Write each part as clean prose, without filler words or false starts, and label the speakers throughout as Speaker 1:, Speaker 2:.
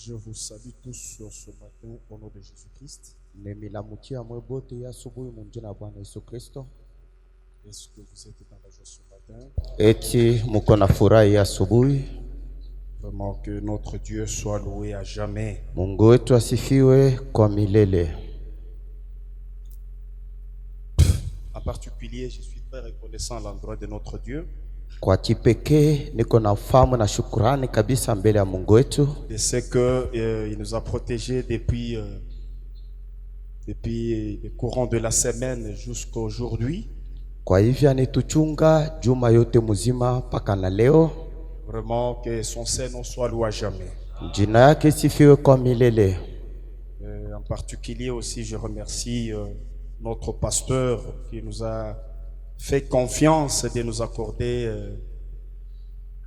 Speaker 1: Je vous salue tous sur ce matin au nom de Jésus-Christ. Est-ce que vous êtes dans la joie ce matin?
Speaker 2: Eti muko na furahi asubuhi.
Speaker 1: Vraiment que notre Dieu soit loué à jamais.
Speaker 2: Mungu wetu asifiwe kwa milele.
Speaker 1: En particulier, je suis très reconnaissant à l'endroit de notre Dieu.
Speaker 2: Kwa kipekee niko na ufahamu na shukrani kabisa mbele ya Mungu wetu.
Speaker 1: De ce que il nous a protégés depuis le courant de la semaine jusqu'à aujourd'hui.
Speaker 2: Kwa hivyo anituchunga juma yote mzima mpaka na leo.
Speaker 1: Vraiment que son Seigneur soit loué à jamais.
Speaker 2: Jina yake sifiwe kwa milele.
Speaker 1: En particulier aussi, je remercie notre pasteur qui nous a fait confiance de nous accorder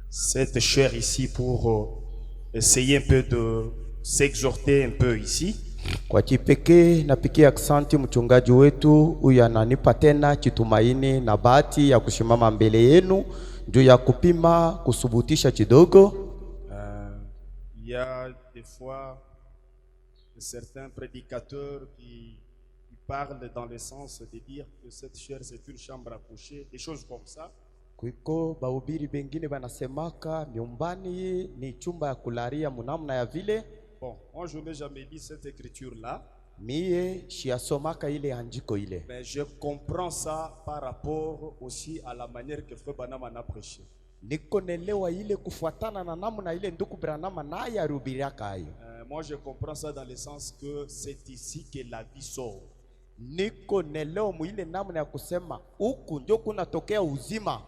Speaker 1: cette chair ici pour essayer un peu de s'exhorter un peu ici.
Speaker 2: Kwa kipekee napikia asante mchungaji wetu huyu ananipa tena kitumaini na bahati ya kusimama mbele yenu juu ya kupima kusubutisha kidogo.
Speaker 1: Il y a des fois certains prédicateurs qui parlent dans le sens de dire que cette chair c'est une chambre à coucher, des choses comme ça.
Speaker 2: Kuiko bahubiri bengine banasemaka nyumbani ni chumba ya kularia munamna ya vile.
Speaker 1: Bon, moi je n'ai jamais dit cette écriture-là.
Speaker 2: Mie shiasomaka ile andiko ile.
Speaker 1: Mais je comprends ça par rapport aussi à la manière que Frère Branham a prêché.
Speaker 2: Niko nelewa ile kufuatana na namna ile ndugu Branham naye arubiriaka hayo.
Speaker 1: Moi je comprends ça dans le sens que c'est ici que la vie sort.
Speaker 2: Niko nelewa muile namna ya kusema huku ndio kunatokea uzima.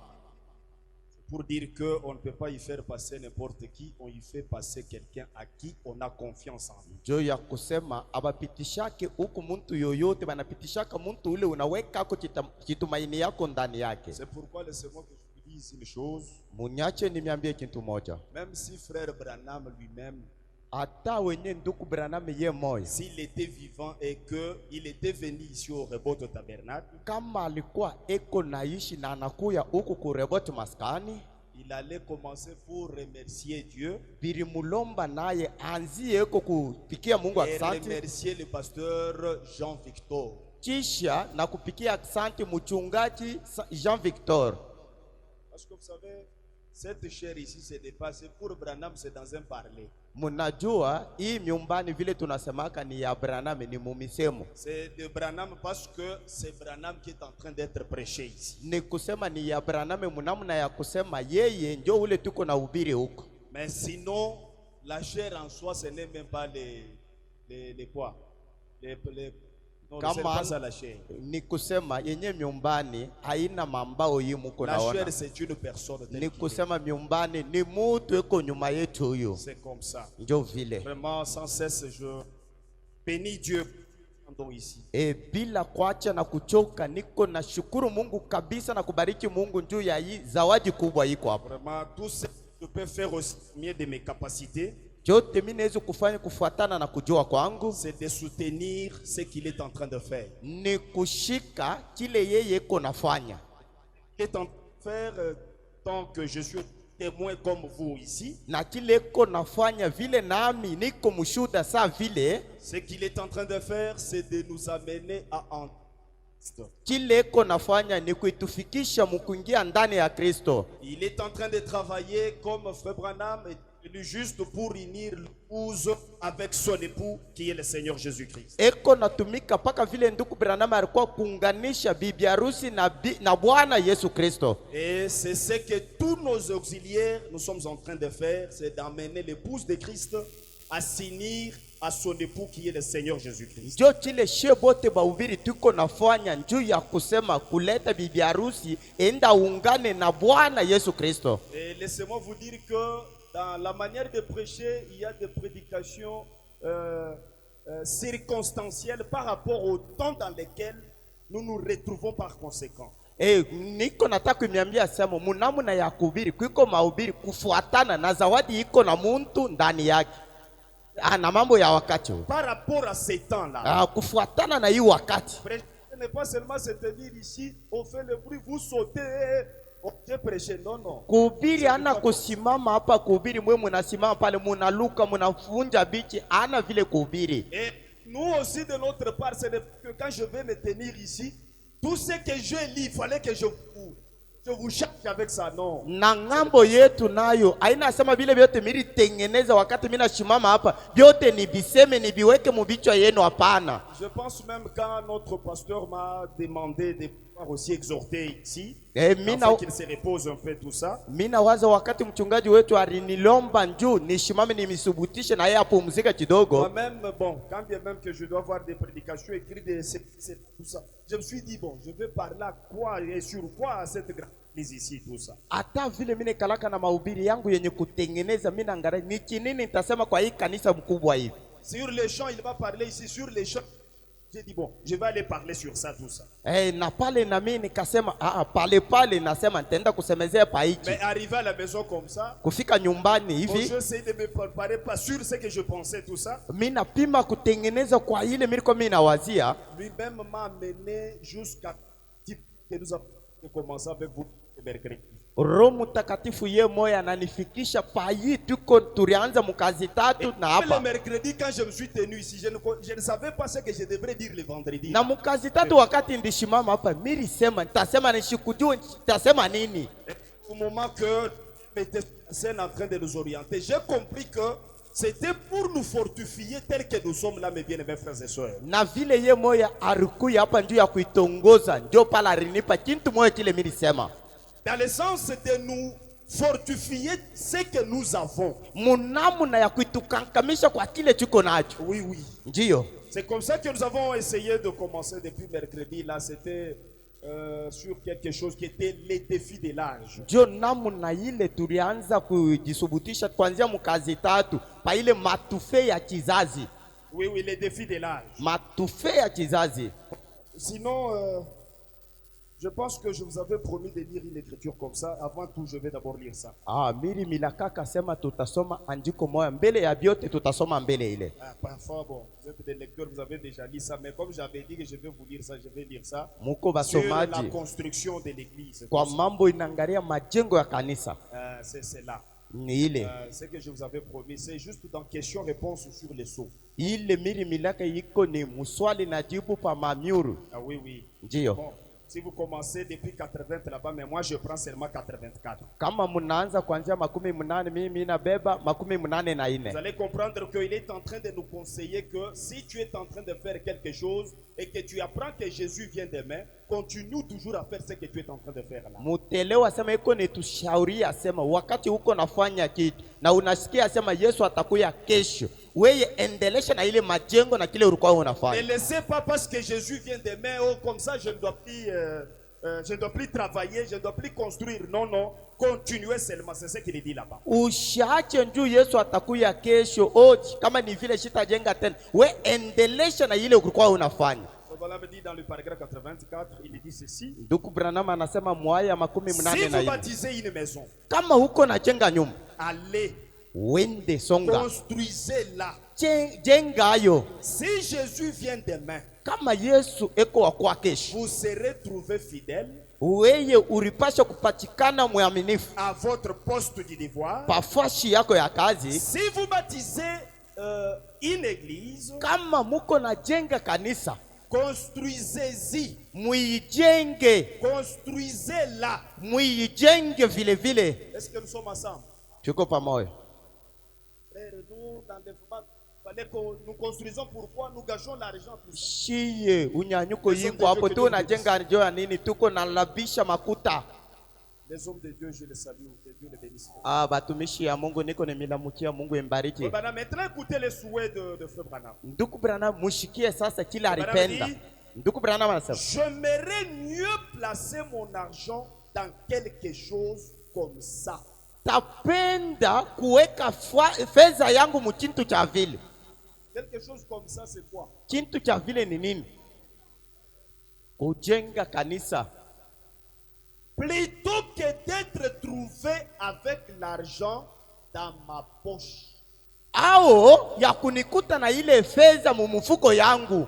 Speaker 1: Pour dire qu'on ne peut pas y faire passer n'importe qui, on y fait passer quelqu'un à qui on a confiance en lui.
Speaker 2: Jo ya kusema abapitishake huku muntu yoyote banapitishaka muntu ule unaweka ko kitumaini yako ndani yake.
Speaker 1: C'est pourquoi laissez-moi que je vous dise une chose.
Speaker 2: Munyache niambie kitu moja.
Speaker 1: Même si frère Branham lui-même,
Speaker 2: ata wenye ndugu Branham ye moyo,
Speaker 1: s'il était vivant et que il était venu ici au Rehoboth Tabernacle,
Speaker 2: kama alikuwa eko naishi na anakuya huku ku Rehoboth maskani,
Speaker 1: il allait commencer pour remercier Dieu,
Speaker 2: birimulomba naye anzie eko kupikia Mungu asante,
Speaker 1: et remercier le pasteur Jean Victor,
Speaker 2: kisha na kupikia asante mchungaji Jean Victor.
Speaker 1: Parce que vous savez, cette chair ici c'est dépassé, pour Branham c'est dans un parler.
Speaker 2: Munajua hii nyumbani vile tunasemaka ni ya Branham, ni mumisemo.
Speaker 1: C'est de Branham parce que c'est Branham qui est en train d'être prêché ici.
Speaker 2: Ni kusema ni ya Branham munamna ya kusema yeye ndio ule tuko na ubiri huko.
Speaker 1: Mais sinon la chair en soi ce n'est même pas les quoi? Non,
Speaker 2: Kama
Speaker 1: ça la chair.
Speaker 2: Ni kusema yenye nyumbani haina mambao yi muko naona.
Speaker 1: La chair c'est une personne.
Speaker 2: Ni kusema nyumbani ni mutu eko nyuma yetu huyo.
Speaker 1: C'est comme ça.
Speaker 2: Ndio vile.
Speaker 1: Vraiment sans cesse je bénis Dieu ici.
Speaker 2: Bila kuacha na kuchoka niko na shukuru Mungu kabisa na kubariki Mungu juu ya hii zawadi kubwa iko hapa.
Speaker 1: Vraiment tout ce que je peux faire aussi mieux de mes capacités.
Speaker 2: Jote mimi naweza kufanya kufuatana na kujua kwangu,
Speaker 1: c'est de soutenir ce qu'il est en train de faire.
Speaker 2: Ni kushika kile yeye iko nafanya.
Speaker 1: Il est en train de faire tant que je suis témoin comme vous ici.
Speaker 2: Na kile iko nafanya vile nami niko mshuhuda saa vile.
Speaker 1: Ce qu'il est en train de faire c'est de nous amener à en
Speaker 2: kile iko nafanya ni kuitufikisha mkuingia ndani ya Kristo.
Speaker 1: Il est en train de travailler comme Frère Branham est venu juste pour unir l'épouse avec son époux qui est le Seigneur Jésus-Christ.
Speaker 2: Eko natumika paka vile ndugu Branham alikuwa kuunganisha bibi harusi na Bwana Yesu Kristo.
Speaker 1: Et c'est ce que tous nos auxiliaires nous sommes en train de faire, c'est d'amener l'épouse de Christ à s'unir à son époux qui est le Seigneur Jésus-Christ.
Speaker 2: Jo kile shebote bahubiri tuko nafanya njuu ya kusema kuleta bibi harusi enda ungane na Bwana Yesu Kristo.
Speaker 1: Et laissez-moi vous dire que dans la manière de prêcher, il y a des prédications circonstancielles par rapport au temps dans lequel nous nous retrouvons par conséquent.
Speaker 2: Niko nataka kuniambia sema munamuna ya kuhubiri kuiko mahubiri kufuatana na zawadi iko na muntu ndani yake. Na mambo ya wakati.
Speaker 1: Par rapport à ces temps-là.
Speaker 2: Kufuatana na hii wakati.
Speaker 1: Prêcher n'est pas seulement se tenir ici, on fait le bruit, vous sautez, Je prêchais, non, non.
Speaker 2: Kuhubiri ana kusimama hapa kuhubiri, mwe munasimama pale munaluka munafunja bichi, ana vile kuhubiri.
Speaker 1: Et nous aussi de notre part, c'est que quand je vais me tenir ici, tout ce que je lis, il fallait que je vous charge avec ça, non.
Speaker 2: Na ngambo yetu nayo aina sema vile vyote miri tengeneza wakati mina shimama hapa vyote ni biseme ni biweke mubichwa yenu, hapana.
Speaker 1: Je pense même quand notre pasteur m'a demandé de pouvoir aussi exhorter ici,
Speaker 2: afin
Speaker 1: qu'il se repose un peu tout ça.
Speaker 2: Mina waza wakati mchungaji wetu alinilomba njoo nishimame nimisubutishe na yeye apumzike kidogo.
Speaker 1: Moi-même, bon, quand bien même que je dois avoir des prédications écrites, tout ça, je me suis dit, bon, je vais parler à quoi et sur quoi à cette grande église ici, tout ça.
Speaker 2: Hata vile mimi kalaka na mahubiri yangu yenye kutengeneza, mimi naangalia ni nini nitasema kwa hii kanisa mkubwa hivi.
Speaker 1: Sur les champs, il va parler ici sur les champs. J'ai dit bon, je vais aller parler sur ça, tout ça.
Speaker 2: Na pale na mimi nikasema pale nasema nitaenda kusemezea pa hiki.
Speaker 1: Mais arrivé à la maison comme ça,
Speaker 2: kufika nyumbani hivi,
Speaker 1: je essayais de me préparer pas sur ce que je pensais tout ça.
Speaker 2: Mimi napima kutengeneza kwa ile mimi nawazia.
Speaker 1: Lui-même m'a amené jusqu'à que nous avons commencé avec vous le mercredi.
Speaker 2: Roho Mtakatifu ye moya ananifikisha payi tuko tulianza mkazi tatu na hapa.
Speaker 1: Le mercredi quand je me suis tenu ici, je ne savais pas ce que je devrais dire le vendredi.
Speaker 2: Na mkazi tatu wakati ndishimama hapa, mimi sema nitasema nishikujua nitasema nini.
Speaker 1: Au moment que j'étais en train de nous orienter, j'ai compris que c'était pour nous fortifier tel que nous sommes là, mes bien-aimés frères et sœurs.
Speaker 2: Na vile ye moya arikuya hapa ndio ya kuitongoza, ndio pala alinipa kintu moja kile mimi sema.
Speaker 1: Dans le sens de nous fortifier ce que nous avons.
Speaker 2: Munamuna ya kuitukankamisha kwa kile tuko nacho.
Speaker 1: Oui, oui.
Speaker 2: Ndio.
Speaker 1: C'est comme ça que nous avons essayé de commencer depuis mercredi. Là, c'était sur quelque chose qui était les défis de l'âge.
Speaker 2: Ndio namuna ile tulianza kujisubutisha kuanzia mkazi tatu pa ile matufe ya kizazi.
Speaker 1: Oui, oui, les défis de l'âge.
Speaker 2: Matufe ya kizazi.
Speaker 1: Sinon, je pense que je vous avais promis de lire une écriture comme ça. Avant tout, je vais d'abord lire ça.
Speaker 2: Miri milakaka sema tutasoma andiko moja mbele ya biote tutasoma mbele ile.
Speaker 1: Parfois, bon, vous êtes des lecteurs, vous avez déjà lu ça, mais comme j'avais dit que je vais vous lire ça, je vais lire ça.
Speaker 2: Muko basomaji.
Speaker 1: Sur la construction de l'église.
Speaker 2: Kwa mambo inangalia majengo ya kanisa.
Speaker 1: C'est là.
Speaker 2: Ni ile.
Speaker 1: Ce que je vous avais promis, c'est juste dans question-réponse sur les sceaux.
Speaker 2: Ile miri milaka yiko ni muswali na jibu pa mamiuru.
Speaker 1: Oui, oui.
Speaker 2: Ndio.
Speaker 1: Bon. Si vous commencez depuis 80 là-bas, mais moi je prends seulement 84.
Speaker 2: Kama munaanza kuanzia 18 mimi nabeba 84.
Speaker 1: Vous allez comprendre qu'il est en train de nous conseiller que si tu es en train de faire quelque chose et que tu apprends que Jésus vient demain, continue toujours à faire ce que tu es en train de faire là.
Speaker 2: Mutelewa sema iko ni tushauri asema wakati uko nafanya kitu na unasikia asema Yesu atakuya kesho, wewe endelesha na ile majengo na kile ulikuwa unafanya.
Speaker 1: Ne laissez pas parce que Jésus vient demain, oh comme ça je ne dois plus travailler, je ne dois plus construire. Non, non, continuez seulement, c'est ce qu'il dit là-bas.
Speaker 2: Ushaache njoo Yesu atakuya kesho, kama ni vile shitajenga tena, wewe endelesha na ile ulikuwa unafanya.
Speaker 1: Voilà me dit dans le paragraphe 84, il dit ceci.
Speaker 2: Ndugu Branham anasema mwaya 84.
Speaker 1: Si vous baptisez une maison,
Speaker 2: kama huko na jenga nyumba,
Speaker 1: allez,
Speaker 2: wende songa,
Speaker 1: construisez-la.
Speaker 2: Jengayo.
Speaker 1: Si Jésus vient demain,
Speaker 2: kama Yesu eko wakwa kesho,
Speaker 1: vous serez trouvé fidèle.
Speaker 2: Weye uripasha kupatikana mwaminifu
Speaker 1: à votre poste du devoir.
Speaker 2: Pafashi yako ya kazi.
Speaker 1: Si vous baptisez une église,
Speaker 2: kama muko na jenga kanisa,
Speaker 1: construisez-y.
Speaker 2: Muijenge.
Speaker 1: Construisez-la.
Speaker 2: Muijenge vile vile.
Speaker 1: Est-ce que nous sommes ensemble?
Speaker 2: Tuko pamoja.
Speaker 1: Frère, nous dans le fallait que nous construisons pourquoi nous gageons l'argent tout ça.
Speaker 2: Shiye unyanyuko yingo hapo tu unajenga njoo nini, tuko na labisha makuta.
Speaker 1: Les hommes de Dieu, je les salue, que Dieu les bénisse.
Speaker 2: Batumishi ya Mungu niko nemilamukia Mungu embariki.
Speaker 1: Maintenant écoutez les souhaits de Frère Branham.
Speaker 2: Ndugu Branham mushikie sasa kila alipenda. Ndugu Branham anasema,
Speaker 1: j'aimerais mieux placer mon argent dans quelque chose comme ça.
Speaker 2: Tapenda kuweka fedha yangu mchintu cha vile.
Speaker 1: Quelque chose comme ça, c'est quoi?
Speaker 2: Chintu cha vile ni nini? Kujenga kanisa.
Speaker 1: Plutôt que d'être trouvé avec l'argent dans ma poche.
Speaker 2: Ao ya kunikuta na ile fedha mumufuko yangu.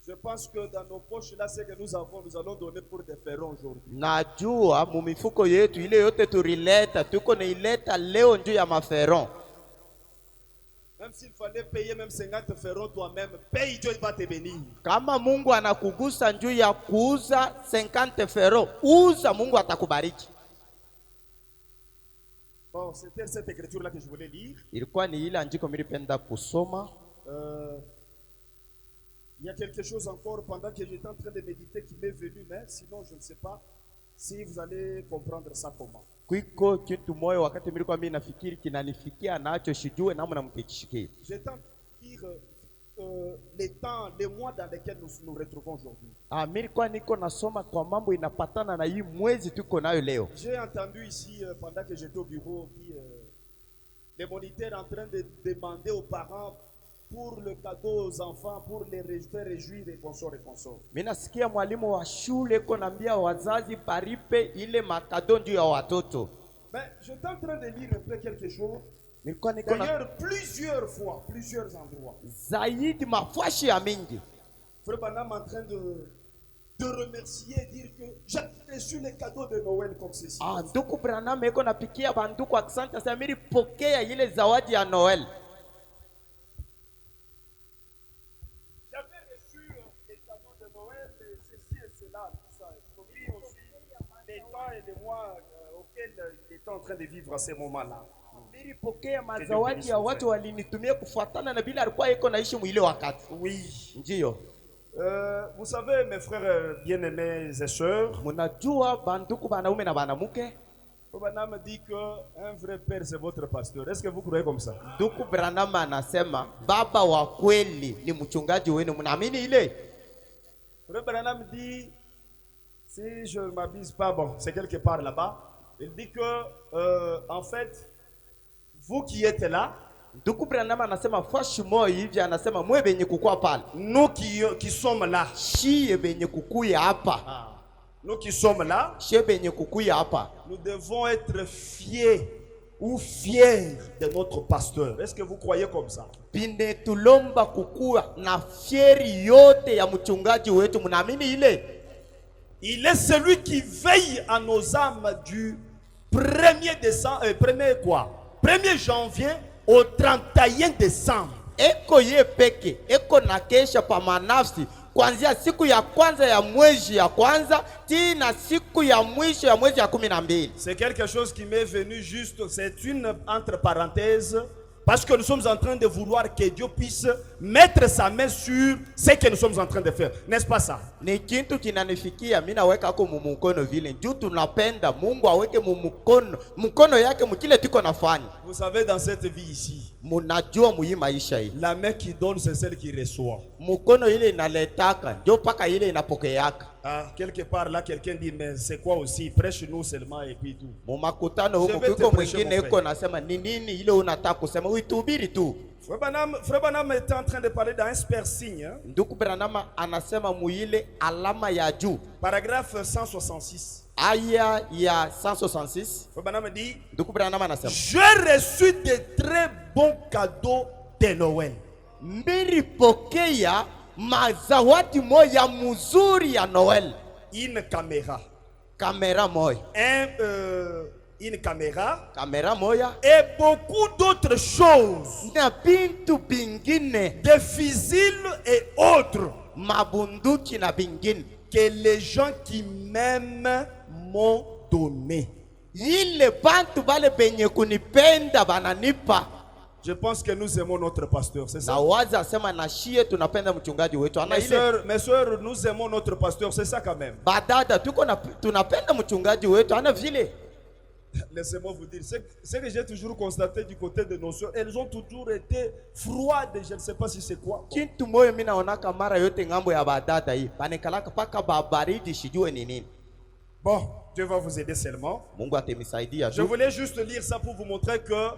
Speaker 1: Je pense que dans nos poches, là, ce que nous avons, nous allons donner pour des ferrons aujourd'hui.
Speaker 2: Najua mumifuko yetu ile yote turileta tuko naileta leo njuu ya maferon.
Speaker 1: Même s'il fallait payer même 50 ferrons toi-même, paye, Dieu va te bénir.
Speaker 2: Kama Mungu anakugusa njuu ya kuuza 50 ferron, uza, Mungu atakubariki.
Speaker 1: Bon, c'était cette écriture-là que je voulais lire.
Speaker 2: Ilikuwa ni ile andiko nilipenda kusoma.
Speaker 1: Il y a quelque chose encore pendant que j'étais en train de méditer qui m'est venu, mais sinon je ne sais pas si vous allez comprendre ça comment.
Speaker 2: Kuiko kitu moyo wakati nilikuwa mimi nafikiri kinanifikia nacho shijue namna mtekishikia.
Speaker 1: J'étais en train de lire les temps, les mois dans lesquels nous nous retrouvons aujourd'hui.
Speaker 2: Nilikuwa niko nasoma kwa mambo inapatana na hii mwezi tuko nayo leo.
Speaker 1: J'ai entendu ici pendant que j'étais au bureau les moniteurs en train de demander aux parents pour le cadeau aux enfants, pour les faire réjouir et consorts et consorts.
Speaker 2: Mimi nasikia mwalimu wa shule konambia wazazi paripe ile makado ndio ya watoto.
Speaker 1: Mais j'étais en train de lire un peu quelque chose. D'ailleurs, plusieurs fois, plusieurs endroits.
Speaker 2: Zaidi mafashi ya mingi.
Speaker 1: Frère Branham en train de remercier et dire que j'ai reçu les cadeaux de Noël comme ceci.
Speaker 2: Ndugu Branham eko napikia banduku asante sana mimi pokea ile zawadi ya Noel.
Speaker 1: J'avais reçu les cadeaux de Noël, ceci et cela, tout ça. Il faut dire aussi les temps et les mois auxquels il était en train de vivre à ces moments-là.
Speaker 2: Nilipokea mazawadi ya watu walinitumia kufuatana na bila alikuwa iko naishi mwile wakati.
Speaker 1: Oui.
Speaker 2: Ndio.
Speaker 1: Vous savez, mes frères bien-aimés et sœurs,
Speaker 2: mnajua banduku banaume na banamuke,
Speaker 1: Branham dit qu'un vrai père c'est votre pasteur. Est-ce que vous croyez comme ça?
Speaker 2: Ndugu Branham anasema baba wa kweli ni mchungaji wenu, mnaamini ile?
Speaker 1: Frère Branham dit, si je ne m'abuse pas, bon, c'est quelque part là-bas, il dit que en fait, vous qui êtes là,
Speaker 2: Ndugu Branham anasema fashi moyo hivi, anasema mwe benye kukua pale,
Speaker 1: nous qui sommes là,
Speaker 2: shie benye kukuya hapa,
Speaker 1: nous qui sommes là,
Speaker 2: shie benye kukuya hapa,
Speaker 1: nous devons être fiers ou fiers de notre pasteur. Est-ce que vous croyez comme ça?
Speaker 2: Bine tulomba kukua na fieri yote ya mchungaji wetu, mnaamini ile?
Speaker 1: Il est celui qui veille à nos âmes du 1er décembre, 1er janvier au 31 décembre.
Speaker 2: Eko ye peke, eko na kesha pa manafsi kuanzia siku ya kwanza ya mwezi ya kwanza tina siku ya mwisho ya mwezi ya 12.
Speaker 1: C'est quelque chose qui m'est venu juste, c'est une entre parenthèses, parce que nous sommes en train de vouloir que Dieu puisse mettre sa main sur ce que nous sommes en train de faire. N'est-ce pas ça?
Speaker 2: Ni kitu kinanifikia mimi naweka kwa mumukono vile juu tunapenda Mungu aweke mkono yake mkile tuko nafanya.
Speaker 1: Vous savez, dans cette vie ici,
Speaker 2: mnajua muyi maisha hii,
Speaker 1: la main qui donne c'est celle qui reçoit.
Speaker 2: Mkono ile inaletaka ndio paka ile inapokeaka.
Speaker 1: Quelque part là quelqu'un dit mais c'est quoi aussi, prêche-nous seulement et puis tout.
Speaker 2: Mumakutano huko kuko mwingine yuko nasema ni nini ile unataka kusema uitubiri tu.
Speaker 1: Frère Branham était en train de parler dans un super signe.
Speaker 2: Ndugu Branham anasema muile alama ya juu.
Speaker 1: Paragraphe 166.
Speaker 2: Aya ya 166.
Speaker 1: Frère Branham dit,
Speaker 2: Ndugu Branham anasema,
Speaker 1: j'ai reçu de très bons cadeaux de Noël.
Speaker 2: Nilipokea mazawadi moja mzuri ya Noel.
Speaker 1: Une caméra.
Speaker 2: Kamera moja.
Speaker 1: Une caméra
Speaker 2: moja
Speaker 1: et beaucoup d'autres choses,
Speaker 2: na bintu bingine,
Speaker 1: des fusils et autres,
Speaker 2: mabunduki na bingine,
Speaker 1: que les gens qui m'aiment m'ont donné.
Speaker 2: Ile bantu bale benye kunipenda bananipa.
Speaker 1: Je pense que nous aimons notre pasteur, c'est ça?
Speaker 2: Na waza sema na shie tunapenda mchungaji wetu. Ana ile
Speaker 1: mes sœurs, nous aimons notre pasteur, c'est ça quand même.
Speaker 2: Badada tuko na tunapenda mchungaji wetu, ana vile.
Speaker 1: Laissez-moi vous dire, ce que j'ai toujours constaté du côté de nos soeurs, elles ont toujours été froides, je ne sais pas si c'est quoi.
Speaker 2: Kintu moyo mimi naonaka mara yote ngambo ya badada hii, banekalaka paka babaridi sijue ni nini.
Speaker 1: Bon, Dieu va vous aider seulement.
Speaker 2: Mungu atemisaidia.
Speaker 1: Je voulais juste lire ça pour vous montrer que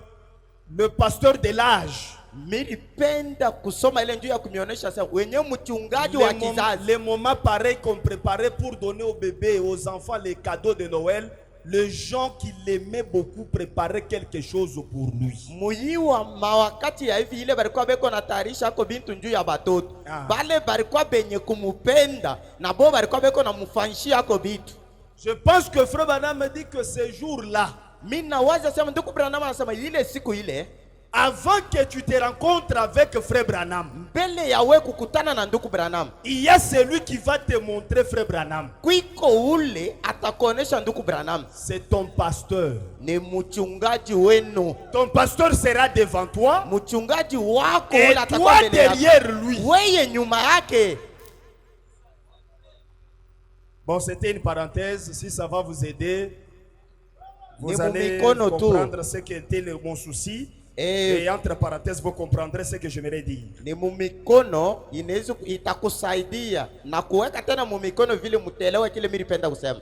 Speaker 1: le pasteur de l'âge,
Speaker 2: nilipenda kusoma ile njoo ya kunionyesha sasa wenye mchungaji wa kizazi,
Speaker 1: les moments pareils qu'on préparait pour donner aux bébés et aux enfants les cadeaux de Noël, les gens qui l'aimaient beaucoup préparaient quelque chose pour lui.
Speaker 2: Muyiwa mawakati ya hivi ile balikuwa beko natayarisha ko bintu njuu ya batoto. Bale balikuwa benye kumupenda na bo balikuwa beko na mufanyishia ko bitu.
Speaker 1: Je pense que Frère Branham me dit que ce jour-là,
Speaker 2: mina waza sema ndugu Branham anasema ile siku ile,
Speaker 1: avant que tu te rencontres avec Frère Branham,
Speaker 2: mbele ya wewe kukutana na ndugu Branham,
Speaker 1: il y a celui qui va te montrer Frère Branham.
Speaker 2: Kuiko ule atakuonesha ndugu Branham.
Speaker 1: C'est ton pasteur.
Speaker 2: Ni mchungaji wenu.
Speaker 1: Ton pasteur sera devant toi.
Speaker 2: Mchungaji wako
Speaker 1: ule atakuwa mbele yako. Et toi derrière lui.
Speaker 2: Wewe nyuma yake.
Speaker 1: Bon, c'était une parenthèse. Si ça va vous aider, vous allez comprendre ce qui était mon souci. Et entre parenthèses, vous comprendrez ce que je m'aimerais dire.
Speaker 2: Ni mumikono inaweza itakusaidia na kuweka tena mumikono vile mtelewa kile mimi nipenda kusema.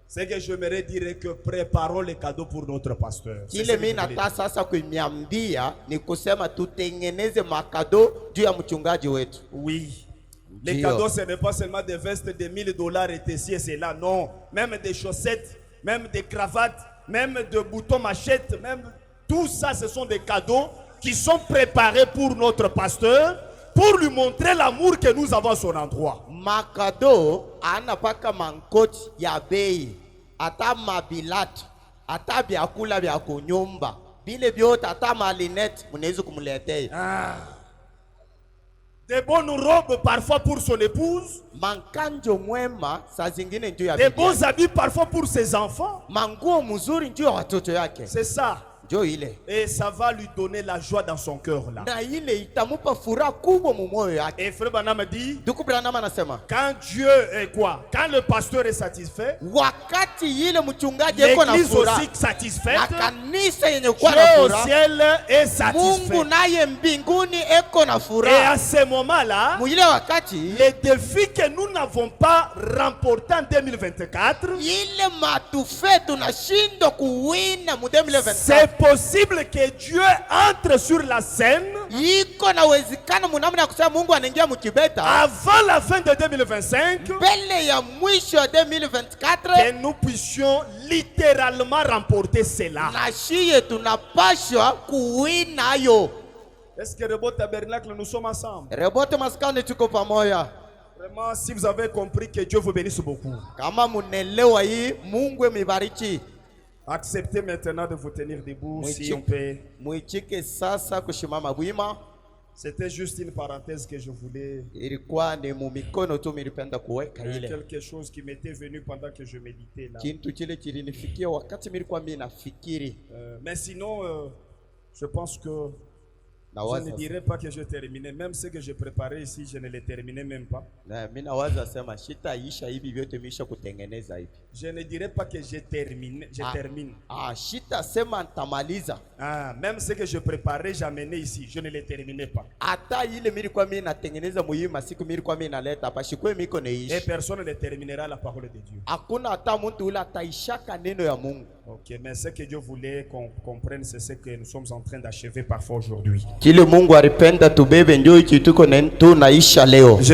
Speaker 1: Ce que je m'aimerais dire est que préparons les cadeaux pour notre pasteur.
Speaker 2: Kile mimi nataka sasa kuiambia ni kusema tutengeneze makado juu ya mchungaji wetu.
Speaker 1: Oui. Les cadeaux, ce n'est pas seulement des vestes de $1000 et ceci et cela. Non. Même des chaussettes, même des cravates, même des boutons machettes, même tout ça, ce sont des cadeaux qui sont préparés pour notre pasteur, pour lui montrer l'amour que nous avons à son endroit.
Speaker 2: Makado anapaka mankoti ya bei, ata mabilatu, ata byakula bya kunyumba, bile byote ata malinette munaweza kumletea.
Speaker 1: Des bonnes robes parfois pour son épouse.
Speaker 2: Mankanjo mwema saa zingine ndio ya
Speaker 1: des bons habits parfois pour ses enfants.
Speaker 2: Manguo mzuri ndio watoto yake.
Speaker 1: C'est ça.
Speaker 2: Et
Speaker 1: ça va lui donner la joie dans son cœur là. Et Frère Branham dit, quand Dieu est quoi? Quand le pasteur est satisfait, l'église aussi satisfaite, Dieu au ciel est satisfait. Et à ce moment-là, les défis que nous n'avons pas remportés en 2024, c'est possible que Dieu entre sur la scène avant la fin de 2025, que nous puissions littéralement remporter cela. Est-ce que Rebo Tabernacle, nous sommes ensemble? Vraiment, si vous avez compris, que Dieu vous bénisse beaucoup. Acceptez maintenant de vous tenir debout si on peut. C'était juste une parenthèse que je voulais. Quelque chose qui m'était venu pendant que je méditais là. Mais sinon, je pense que je ne dirais pas que je terminais. Même ce que j'ai préparé ici, je ne les terminais même pas. Je ne dirais pas que j'ai terminé. Je termine. Même ce que je préparais, j'amenais ici. Je ne les terminais pas. Et personne ne terminera la parole de Dieu. Ok, mais ce que Dieu voulait qu'on comprenne, c'est ce que nous sommes en train d'achever parfois aujourd'hui. Je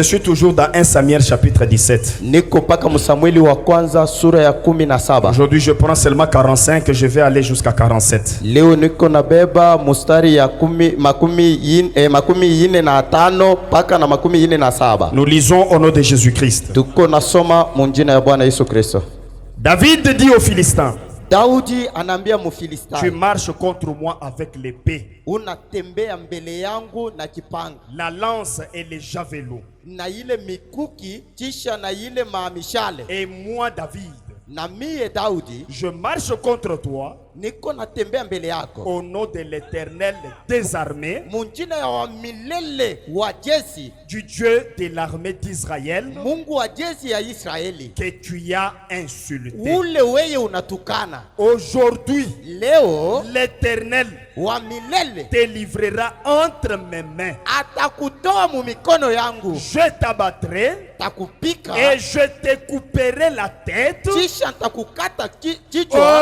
Speaker 1: suis toujours dans 1 Samuel chapitre 17. Aujourd'hui je prends seulement 45 et je vais aller jusqu'à 47. Nous lisons au nom de Jésus-Christ. David dit aux Philistins, tu marches contre moi avec l'épée, la lance et les javelots. Et moi, David, je marche contre toi au nom de l'Éternel des armées, du Dieu de l'armée d'Israël, que tu as insulté. Aujourd'hui, l'Éternel te livrera entre mes mains. Je t'abattrai et je te couperai la tête.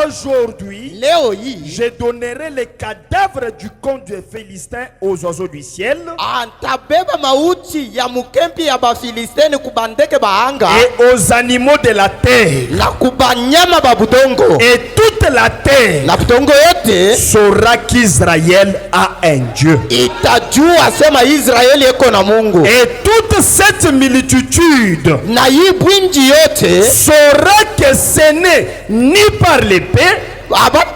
Speaker 1: Aujourd'hui,
Speaker 2: leo hii
Speaker 1: je donnerai les cadavres du camp des Philistins aux oiseaux du ciel
Speaker 2: antabeba mauti ya mukempi ya Bafilistini kubandeke baanga
Speaker 1: et aux animaux de la terre.
Speaker 2: na kubanyama babudongo
Speaker 1: Et toute la terre
Speaker 2: na budongo yote
Speaker 1: saura qu'Israël a un Dieu.
Speaker 2: itajua sema Israeli eko na Mungu.
Speaker 1: Et toute cette multitude
Speaker 2: Na hii bwinji yote
Speaker 1: saura que ce n'est ni par l'épée,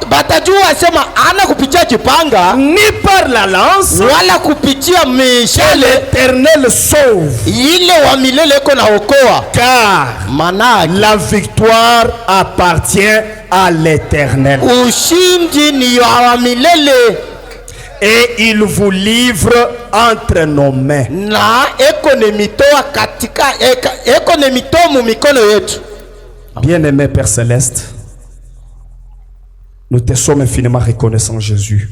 Speaker 2: batajua sema ana kupitia kipanga
Speaker 1: ni par la lance,
Speaker 2: wala kupitia mishale
Speaker 1: l'Éternel sauve.
Speaker 2: ile wa milele eko na okoa,
Speaker 1: Car
Speaker 2: maana
Speaker 1: la victoire appartient à l'Éternel.
Speaker 2: ushindi ni wa milele
Speaker 1: Et il vous livre entre nos mains.
Speaker 2: na eko nemitoa katika eko nemitoa mu mikono yetu.
Speaker 1: Bien-aimé Père Céleste, nous te sommes infiniment reconnaissants, Jésus.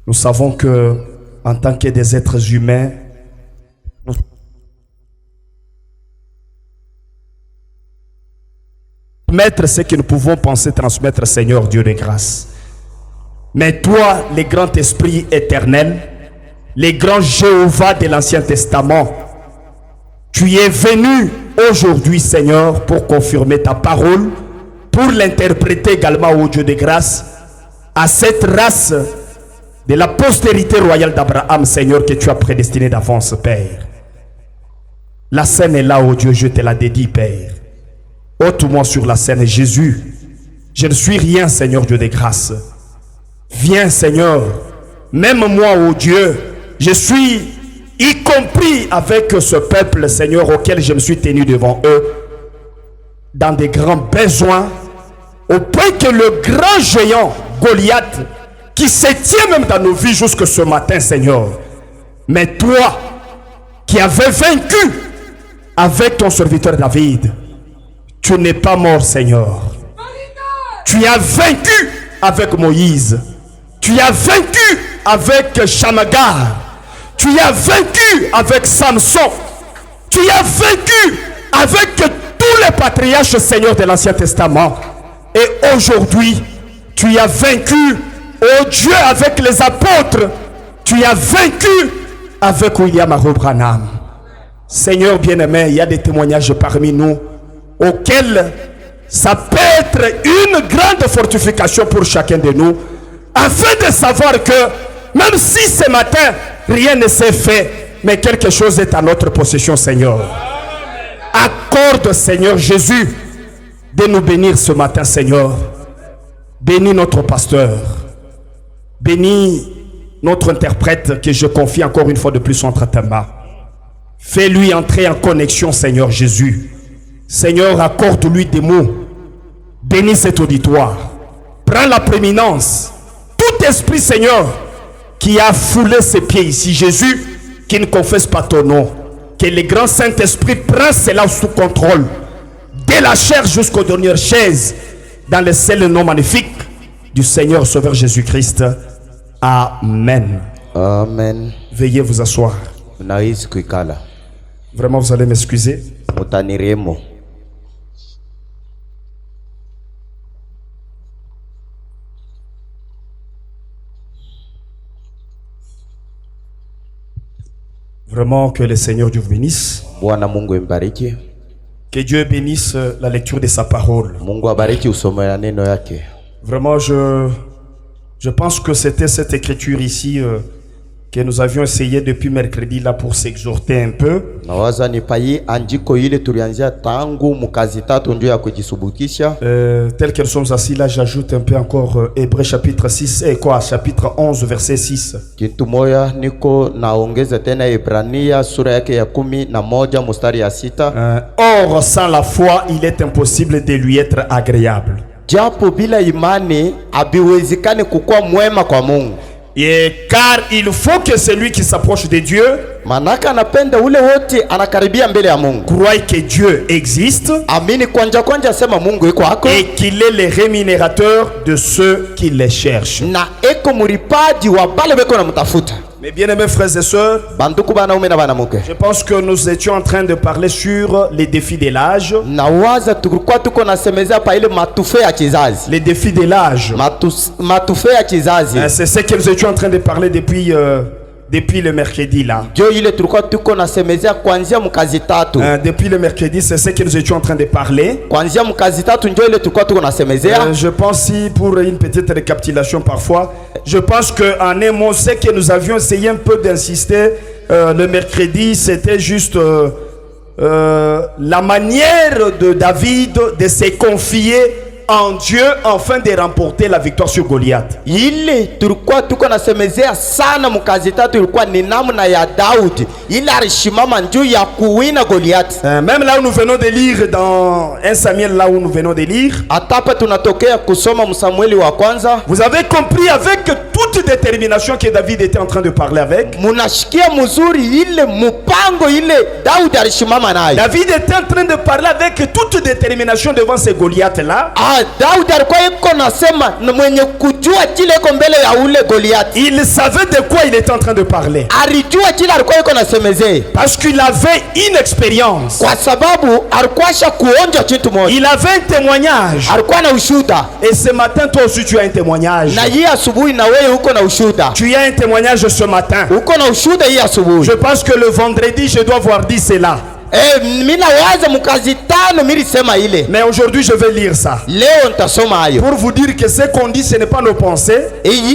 Speaker 1: Nous savons que, en tant que des êtres humains, nous transmettre ce que nous pouvons penser transmettre, Seigneur Dieu de grâce. Mais toi, le grand Esprit éternel, le grand Jéhovah de l'Ancien Testament, tu es venu aujourd'hui, Seigneur, pour confirmer ta parole, pour l'interpréter également au Dieu de grâce, à cette race de la postérité royale d'Abraham, Seigneur, que tu as prédestiné d'avance, Père. La scène est là, oh Dieu, je te la dédie, Père. Ôte-moi sur la scène, Jésus. Je ne suis rien, Seigneur Dieu de grâce. Viens, Seigneur. Même moi, oh Dieu, je suis y compris avec ce peuple, Seigneur, auquel je me suis tenu devant eux, dans des grands besoins, au point que le grand géant Goliath, qui se tient même dans nos vies jusque ce matin, Seigneur, mais toi, qui avais vaincu avec ton serviteur David, tu n'es pas mort, Seigneur. Tu as vaincu avec Moïse. Tu as vaincu avec Shamagar. Tu as vaincu avec Samson. Tu as vaincu avec tous les patriarches, Seigneur, de l'Ancien Testament. Et aujourd'hui, tu as vaincu, oh Dieu, avec les apôtres. Tu as vaincu avec William Branham. Seigneur bien-aimé, il y a des témoignages parmi nous auxquels ça peut être une grande fortification pour chacun de nous, afin de savoir que même si ce matin rien ne s'est fait, mais quelque chose est à notre possession, Seigneur. Accorde, Seigneur Jésus, de nous bénir ce matin, Seigneur. Bénis notre pasteur. Bénis notre interprète que je confie encore une fois de plus entre tes mains. Fais-lui entrer en connexion, Seigneur Jésus. Seigneur, accorde-lui des mots. Bénis cet auditoire. Prends la prééminence. Tout esprit, Seigneur, qui a foulé ses pieds ici, Jésus, qui ne confesse pas ton nom, que le grand Saint-Esprit prenne cela sous contrôle, de la chair jusqu'aux dernières chaises, dans le seul nom magnifique du Seigneur Sauveur Jésus-Christ. Amen.
Speaker 2: Amen.
Speaker 1: Veuillez vous asseoir. Vraiment, vous allez m'excuser. Vraiment, que le Seigneur Dieu vous bénisse. Que Dieu bénisse la lecture de sa parole. Vraiment, je pense que c'était cette écriture ici que nous avions essayé depuis mercredi là pour s'exhorter un peu. Tel que nous sommes assis là, j'ajoute un peu encore Hébreux chapitre 6 et quoi, chapitre 11 verset 6. Or sans la foi, il est impossible de lui être agréable. Et car il faut que celui qui s'approche de Dieu croit que Dieu existe et qu'il est le rémunérateur de ceux qui les cherchent. Mes bien-aimés frères et sœurs,
Speaker 2: banduku banaume na banamuke,
Speaker 1: je pense que nous étions en train de parler sur les défis de l'âge.
Speaker 2: nawaza tulikuwa tuko nasemezea pa ile matufe ya kizazi,
Speaker 1: Les défis de l'âge.
Speaker 2: matufe ya kizazi.
Speaker 1: C'est ce que nous étions en train de parler depuis le mercredi là.
Speaker 2: Jo ile tulikuwa tuko nasemezea kuanzia mkazi tatu.
Speaker 1: Depuis le mercredi, c'est ce que nous étions en train de parler.
Speaker 2: Kuanzia mkazi tatu njo ile tulikuwa tuko nasemezea.
Speaker 1: Je pense, si pour une petite récapitulation parfois, je pense qu'en un mot, ce que nous avions essayé un peu d'insister le mercredi, c'était juste la manière de David de se confier en Dieu afin de remporter la victoire sur Goliath.
Speaker 2: Ile tulikuwa tuko nasemezea sana mkazi tatu ilikuwa ni namna ya Daudi ile alishimama juu ya kuwina Goliath.
Speaker 1: Même là où nous venons de lire dans 1 Samuel, là où nous venons de lire,
Speaker 2: Atapa tunatokea kusoma Samueli wa kwanza.
Speaker 1: vous avez compris avec toute détermination que David était en train de parler avec.
Speaker 2: Munashikia mzuri ile mupango ile Daudi alishimama nayo.
Speaker 1: David était en train de parler avec toute détermination devant ces Goliaths là.
Speaker 2: Daudi alikuwa yuko nasema mwenye kujua kile iko mbele ya ule Goliath.
Speaker 1: Il savait de quoi il était en train de parler.
Speaker 2: Alijua kile alikuwa yuko nasemezea.
Speaker 1: Parce qu'il avait une expérience.
Speaker 2: Kwa sababu alikuwa kuonja kitu moja.
Speaker 1: Il avait un témoignage.
Speaker 2: Alikuwa na ushuhuda.
Speaker 1: Et ce matin toi aussi tu as un témoignage.
Speaker 2: Na hii asubuhi na wewe uko na ushuhuda.
Speaker 1: Tu as un témoignage ce matin.
Speaker 2: Uko na ushuhuda hii asubuhi.
Speaker 1: Je pense que le vendredi je dois avoir dit cela.
Speaker 2: Mina waza mkazi tano milisema ile.
Speaker 1: Mais aujourd'hui je vais lire ça.
Speaker 2: Leo nitasoma hayo.
Speaker 1: Pour vous dire que ce qu'on dit ce n'est pas nos pensées.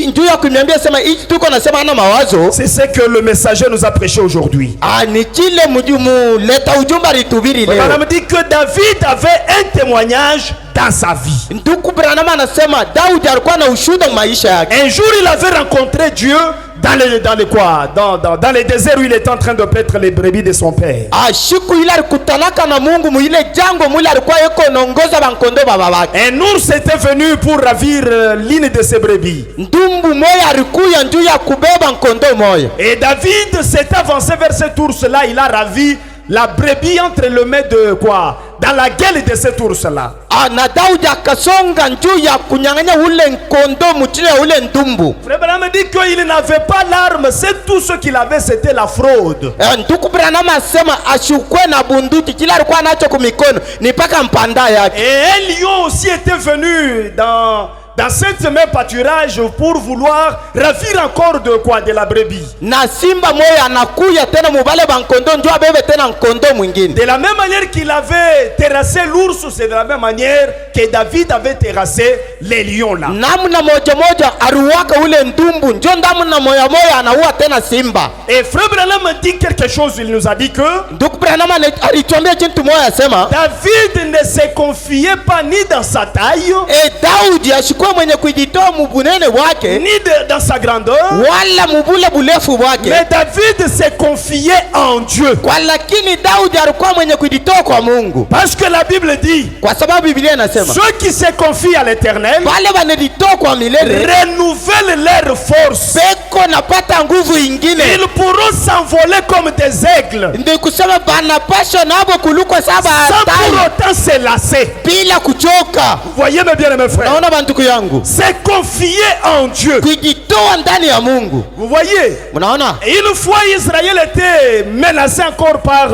Speaker 2: Ndio ya kuniambia sema hichi tuko nasema ana mawazo.
Speaker 1: C'est ce que le messager nous a prêché aujourd'hui.
Speaker 2: Ni kile mjumu leta ujumbe litubiri leo.
Speaker 1: On me dit que David avait un témoignage dans sa vie.
Speaker 2: Ndugu Branham anasema Daudi alikuwa na ushuhuda maisha yake.
Speaker 1: Un jour il avait rencontré Dieu dans les déserts où il était en train de paître les brebis de son père.
Speaker 2: Siku ile alikutanaka na Mungu mu ile jango mu ile alikuwa yuko naongoza bankondo baba bake.
Speaker 1: Un ours était venu pour ravir l'une de ses brebis.
Speaker 2: Ndumbu moya alikuya njuu ya kubeba nkondo moya.
Speaker 1: Et David s'est avancé vers cet ours là, il a ravi la brebis entre le mains de quoi? Dans la gueule de cet ours là.
Speaker 2: Na Daudi akasonga njuu ya kunyang'anya ule nkondo mutile ule ndumbu.
Speaker 1: Frère Branham dit qu'il n'avait pas l'arme, c'est tout ce qu'il avait, c'était la fraude.
Speaker 2: Ndugu Branham asema ashukwe na bunduki kila alikuwa nacho kumikono ni paka mpanda yake.
Speaker 1: Et un lion aussi était venu dans cette même pâturage pour vouloir ravir encore de quoi? De la brebis.
Speaker 2: Na simba moya anakuya tena mubale bankondo njoo abebe tena nkondo mwingine.
Speaker 1: De la même manière qu'il avait terrassé l'ours, c'est de la même manière que David avait terrassé les lions là.
Speaker 2: Namna moja moja aruwaka ule ndumbu njoo namna moya moya anaua tena simba.
Speaker 1: Et Frère Branham dit quelque chose, il nous a dit que
Speaker 2: Ndugu Branham alituambia kitu moja sema
Speaker 1: David ne se confiait pas ni dans sa taille
Speaker 2: Daudi ashikuwa mwenye kujitoa mubunene wake
Speaker 1: ni dans sa grandeur
Speaker 2: wala mubule bulefu wake.
Speaker 1: Mais David se confiait en Dieu.
Speaker 2: Kwa lakini Daudi alikuwa mwenye kujitoa kwa Mungu.
Speaker 1: Parce que la Bible dit,
Speaker 2: kwa sababu Biblia inasema
Speaker 1: ceux qui se confient à l'Éternel
Speaker 2: wale wanajitoa kwa milele
Speaker 1: renouvellent leur force.
Speaker 2: Beko napata nguvu ingine.
Speaker 1: Ils pourront s'envoler comme des aigles.
Speaker 2: Ndio kusema banapasha nabo kulukwa saba
Speaker 1: sans pour autant se lasser.
Speaker 2: Bila kuchoka.
Speaker 1: Vous voyez mes bien-aimés frères.
Speaker 2: Naona bantuku yangu.
Speaker 1: Se confier en Dieu.
Speaker 2: Kujitoa ndani ya Mungu.
Speaker 1: Vous voyez?
Speaker 2: Mnaona?
Speaker 1: Une fois Israël était menacé encore par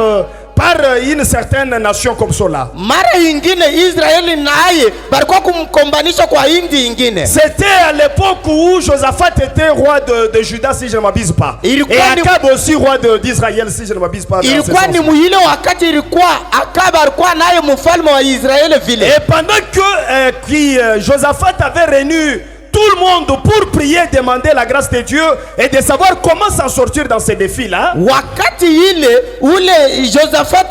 Speaker 1: une certaine nation comme cela.
Speaker 2: Mara ingine Israeli naye barikuwa kumkombanisha kwa hindi ingine.
Speaker 1: C'était à l'époque où Josaphat était roi de Juda si je ne m'abuse pas. Et Akab aussi roi d'Israël si je ne m'abuse pas.
Speaker 2: Ilikuwa ni muhile wakati ilikuwa Akab alikuwa naye mfalme wa Israeli vile.
Speaker 1: Et pendant que Josaphat avait réuni tout le monde pour prier, demander la grâce de Dieu et de savoir comment s'en sortir dans ces défis-là.
Speaker 2: Wakati ile ule Josaphat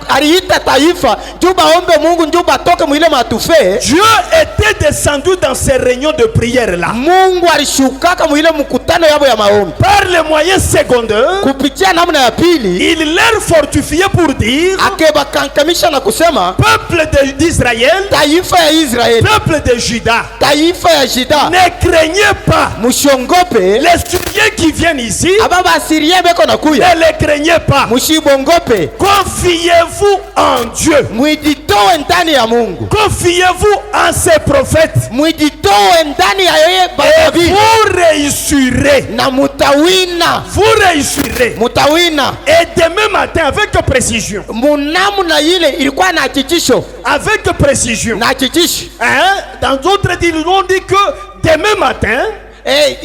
Speaker 2: aliita taifa juba ombe Mungu juba toke mwile matufe.
Speaker 1: Dieu était descendu dans ces réunions de prière là.
Speaker 2: Mungu alishukaka mwile mkutano yabo ya maombi.
Speaker 1: Par les moyens secondaires,
Speaker 2: kupitia namna ya pili,
Speaker 1: il leur fortifiait pour dire,
Speaker 2: akeba kankamisha na kusema,
Speaker 1: peuple d'Israël,
Speaker 2: taifa ya Israeli,
Speaker 1: peuple de Juda,
Speaker 2: taifa ya Juda,
Speaker 1: Ne craignez pas.
Speaker 2: Musiongope.
Speaker 1: Les Syriens qui viennent ici,
Speaker 2: Ababa Syriens beko nakuya.
Speaker 1: ne les craignez pas.
Speaker 2: Mushibongope.
Speaker 1: Confiez-vous en Dieu.
Speaker 2: Mwijitoe ndani ya Mungu.
Speaker 1: Confiez-vous en ses prophètes.
Speaker 2: Mwijitoe ndani ya yeye
Speaker 1: Et
Speaker 2: banabii.
Speaker 1: vous réussirez.
Speaker 2: Na mutawina.
Speaker 1: Vous réussirez.
Speaker 2: Mutawina.
Speaker 1: Et demain matin, avec précision.
Speaker 2: Munamu na ile ilikuwa na hakikisho.
Speaker 1: Avec précision.
Speaker 2: Na hakikisho.
Speaker 1: Hein? Dans d'autres îles, ils ont dit que demain matin,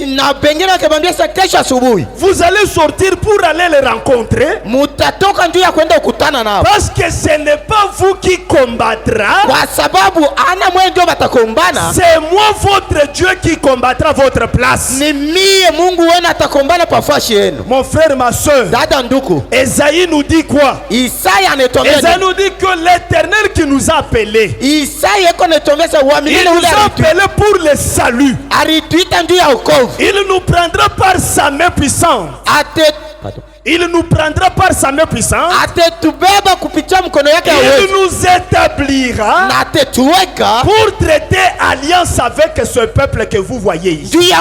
Speaker 2: Na bengine wakibambia sa kesho asubuhi
Speaker 1: vous allez sortir pour aller les rencontrer.
Speaker 2: Mutatoka njuu ya kwenda kukutana nao.
Speaker 1: Parce que ce n'est pas vous qui combattra.
Speaker 2: Kwa sababu ana mwe ndio batakombana.
Speaker 1: C'est moi votre Dieu qui combattra votre place.
Speaker 2: Ni mie Mungu wenu atakombana pafashi yenu.
Speaker 1: Mon frère, ma soeur.
Speaker 2: Dada nduku.
Speaker 1: Esaïe nous dit quoi?
Speaker 2: Isaya anatuambia.
Speaker 1: Esaïe nous dit que l'Éternel qui nous a appelés.
Speaker 2: Isaya iko anatuambia sa uamini ule
Speaker 1: il nous a appelés pour le salut.
Speaker 2: Arituita ndio ya
Speaker 1: il nous prendra par sa main puissante. Il nous prendra par sa main puissante. Il nous établira pour traiter alliance avec ce peuple que vous voyez ici. Il y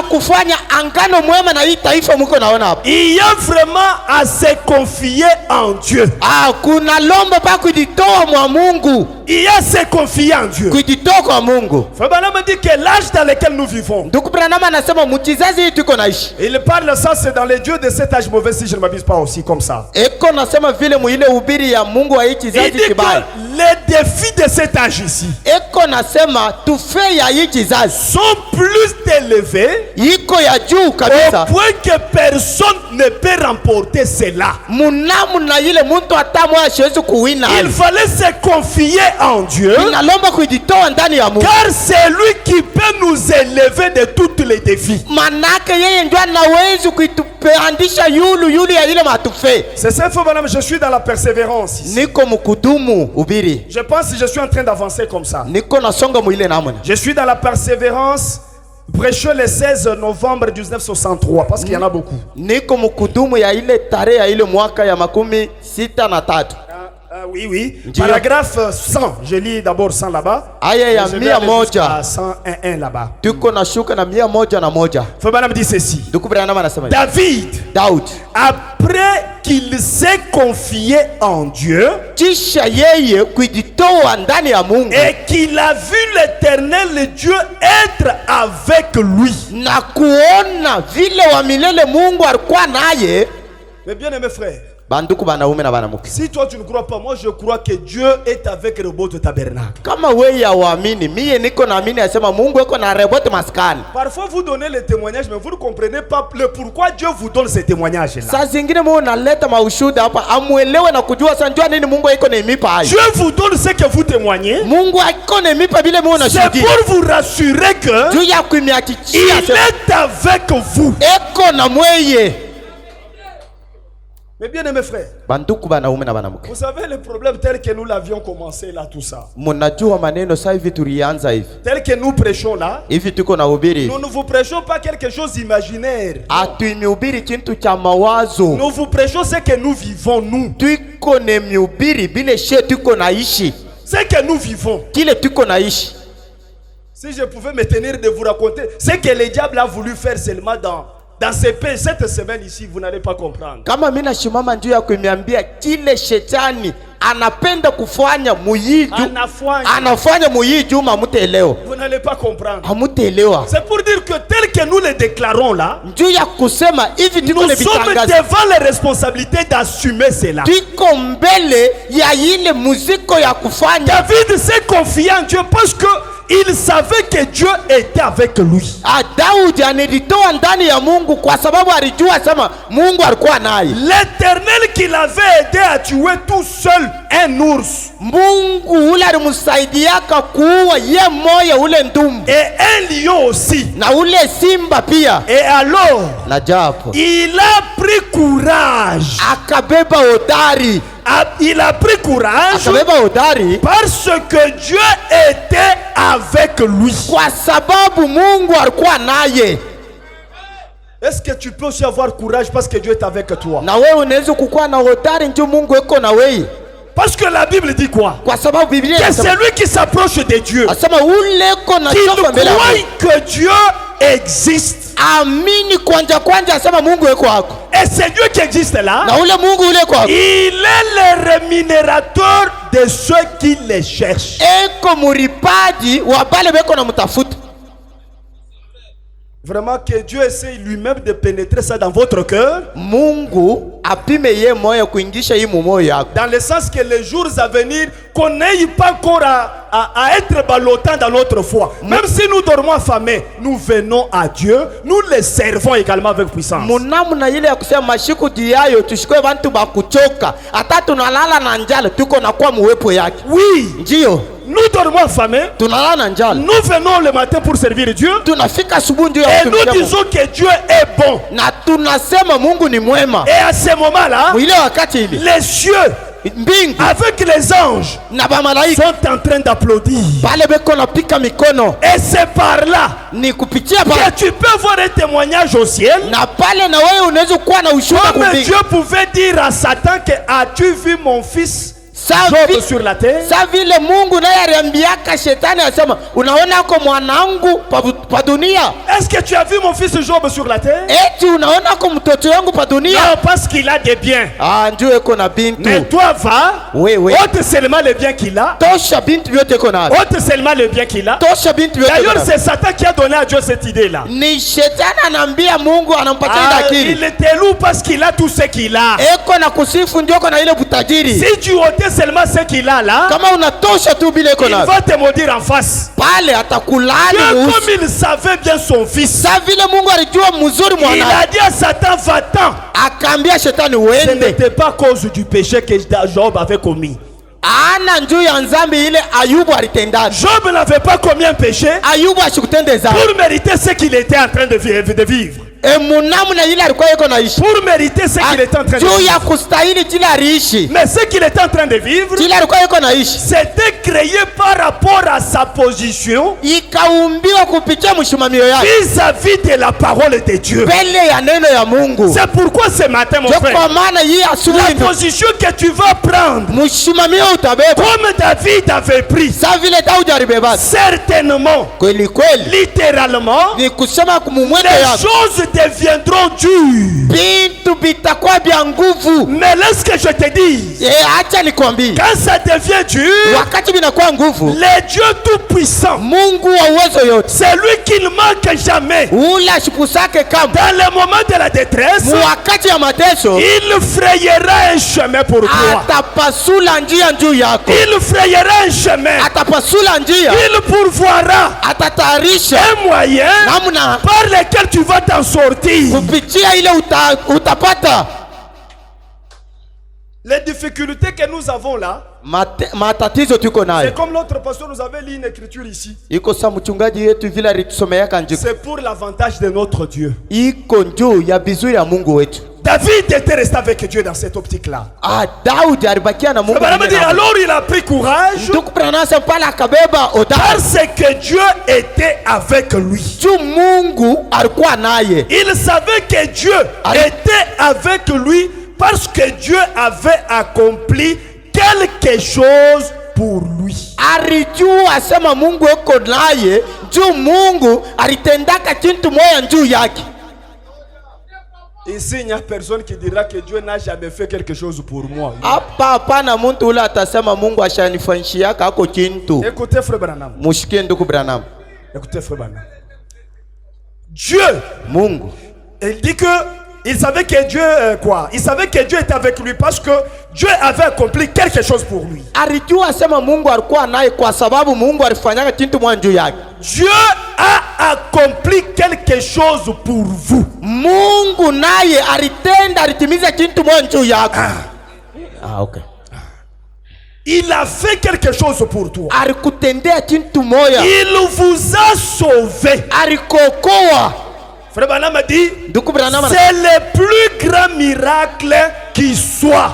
Speaker 1: a vraiment à se confier en Dieu. Il y a à se confier en Dieu. Fabana me dit que l'âge dans lequel nous vivons. Il parle ça, c'est dans les dieux de cet âge mauvais, si je ne m'abuse pas aussi comme ça. Il dit que les défis de cet âge ici sont plus élevés au point que personne ne peut remporter cela. Il fallait se confier en Dieu, car c'est lui qui peut nous élever de tous les défis. C'est ça, madame, je suis dans la persévérance ici. Je pense que je suis en train d'avancer comme ça. Je suis dans la persévérance. Prêchons le 16 novembre 1963 parce qu'il y en a beaucoup. Oui, oui. Paragraphe 100. Je lis d'abord 100 là-bas. Je vais aller jusqu'à 101 là-bas. Fabana me dit ceci. David, après qu'il s'est confié en Dieu et qu'il a vu l'Éternel Dieu être avec lui. Mais bien aimé frère, si toi tu ne crois pas, moi je crois que Dieu est avec Rehoboth tabernacle. Parfois vous donnez les témoignages, mais vous ne comprenez pas le pourquoi Dieu vous donne ces témoignages là. Dieu vous donne ce que vous témoigngnez. C'est pour vous rassurer que il est avec vous. Mais bien aimé frère, vous savez le problème tel que nous l'avions commencé là, tout ça, tel que nous prêchons là, nous ne vous prêchons pas quelque chose d'imaginaire. Nous vous prêchons ce que nous vivons nous. Ce que nous vivons. Si je pouvais me tenir de vous raconter ce que le diable a voulu faire seulement dans cette semaine ici, vous n'allez pas comprendre. Vous n'allez pas comprendre. C'est pour dire que tel que nous le déclarons là, nous sommes devant les responsabilités d'assumer cela. David s'est confié en Dieu parce que il savait que Dieu était avec lui. L'Éternel qui l'avait aidé à tuer tout seul un ours et un lion aussi. Et alors il a pris courage. Il a pris courage parce que Dieu était avec lui. Est-ce que tu peux aussi avoir courage parce que Dieu est avec toi? Parce que la Bible dit quoi? Que c'est lui qui s'approche de Dieu, qu'il croit que Dieu
Speaker 3: existe.
Speaker 2: Amini kwanja asema Mungu yuko wako.
Speaker 3: Et c'est Dieu qui existe là.
Speaker 2: Na ule Mungu ule yuko wako.
Speaker 3: Il est le rémunérateur de ceux qui les cherchent.
Speaker 2: Eko muripaji wa bale beko na mtafuta.
Speaker 3: Vraiment que Dieu essaie lui-même de pénétrer ça dans votre cœur.
Speaker 2: Mungu apime ye moyo kuingisha hii moyo yako.
Speaker 3: Dans le sens que les jours à venir, qu'on n'aille pas encore à être ballottant dans notre foi. Même si nous dormons affamés, nous venons à Dieu, nous les servons également avec puissance.
Speaker 2: Munamuna ile ya kusema mashiku diayo tushikwe bantu bakuchoka. Hata tunalala na njala tuko na kwa muwepo yake.
Speaker 3: Oui.
Speaker 2: Ndio.
Speaker 3: Nous dormons affamés.
Speaker 2: Tunalala na njala.
Speaker 3: Nous venons le matin pour servir Dieu.
Speaker 2: Tunafika asubuhi ndio
Speaker 3: et nous disons que Dieu est bon.
Speaker 2: Na tunasema Mungu ni mwema.
Speaker 3: Et à ce moment-là, les cieux
Speaker 2: mbingu
Speaker 3: avec les anges
Speaker 2: na bamalaika
Speaker 3: sont en train d'applaudir.
Speaker 2: Pale beko napika mikono.
Speaker 3: Et c'est par là
Speaker 2: ni kupitia
Speaker 3: que tu peux voir un témoignage au ciel.
Speaker 2: Na pale na wewe unaweza kuwa na ushuhuda
Speaker 3: kumbingu. Comme Dieu pouvait dire à Satan que as-tu vu mon fils Job sur la terre?
Speaker 2: Sa vile Mungu naye aliambiaka shetani asema unaona uko mwanangu pa dunia.
Speaker 3: Est-ce que tu as vu mon fils Job sur la terre?
Speaker 2: Eti unaona uko mtoto wangu pa dunia?
Speaker 3: Non, parce qu'il a des biens.
Speaker 2: Ah, ndio eko na bintu.
Speaker 3: Mais toi va.
Speaker 2: Oui.
Speaker 3: Ôte seulement les biens qu'il a.
Speaker 2: Tosha bintu vyote eko na.
Speaker 3: Ôte seulement les biens qu'il a.
Speaker 2: Tosha bintu vyote.
Speaker 3: D'ailleurs, c'est Satan qui a donné à Dieu cette idée là.
Speaker 2: Ni shetani anambia Mungu anampatia akili.
Speaker 3: Il était lourd parce qu'il a tout ce qu'il a.
Speaker 2: Eko na kusifu ndio eko na ile butajiri.
Speaker 3: Si tu ôtais seulement ce qu'il a là,
Speaker 2: il
Speaker 3: va te maudire en face. Dieu, comme il savait bien son fils, il a dit à Satan, va-t'en. Ce n'était pas à cause du péché que Job avait commis. Job n'avait pas commis un péché pour mériter ce qu'il était en train de vivre. Pour mériter ce qu'il était en train de vivre. Mais ce qu'il était en train de vivre, c'était créé par rapport à sa position vis-à-vis de la parole de Dieu. C'est pourquoi ce matin, mon frère, la position que tu vas prendre, comme David avait pris, certainement, littéralement, les choses deviendront dures. Mais laisse que je te dise, quand ça devient dur, le Dieu tout-puissant, c'est lui qui ne manque jamais. Dans le moment de la détresse, il frayera un chemin pour toi. Il frayera un chemin. Il pourvoira un moyen par lequel tu vas t'en sortir. Les difficultés que nous avons là, c'est comme notre pasteur nous avait lu une écriture ici. C'est pour l'avantage de notre Dieu. David était resté avec Dieu dans cette optique-là. Alors il a pris courage parce que Dieu était avec lui. Il savait que Dieu était avec lui parce que Dieu avait accompli quelque chose pour lui. Ici, il n'y a personne qui dira que Dieu n'a jamais fait quelque chose pour moi. Écoutez, frère Branham. Écoutez, frère Branham. Dieu, il dit que il savait que Dieu il savait que Dieu était avec lui parce que Dieu avait accompli quelque chose pour lui. Dieu a accompli quelque chose pour vous. Il a fait quelque chose pour toi. Il vous a sauvé. Frère Branham a dit, c'est le plus grand miracle qui soit.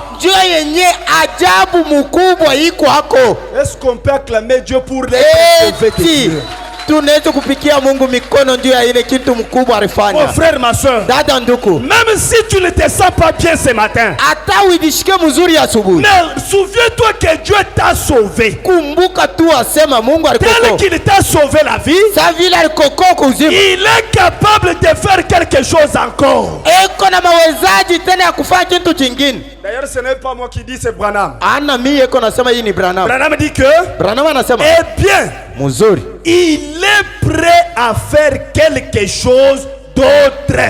Speaker 3: Est-ce qu'on peut acclamer Dieu pour les sauver de Dieu?
Speaker 2: tunaweza kupikia Mungu mikono juu ya ile kitu mkubwa alifanya.
Speaker 3: Mon frère, ma soeur,
Speaker 2: Dada nduku,
Speaker 3: même si tu ne te sens pas bien ce matin,
Speaker 2: hata uidishike mzuri asubuhi,
Speaker 3: mais souviens-toi que Dieu t'a sauvé.
Speaker 2: kumbuka tu asema Mungu
Speaker 3: Tel
Speaker 2: alikoko.
Speaker 3: qu'il t'a sauvé la vie,
Speaker 2: Sa vile alikoko kuzima.
Speaker 3: il est capable de faire quelque chose encore.
Speaker 2: Eko na mawezaji tena ya kufanya kitu kingine.
Speaker 3: D'ailleurs, ce n'est pas moi qui dis, c'est Branham.
Speaker 2: Ana mimi eko nasema hii ni Branham.
Speaker 3: Branham dit que,
Speaker 2: Branham anasema
Speaker 3: eh bien,
Speaker 2: mzuri.
Speaker 3: il est prêt à faire quelque chose d'autre.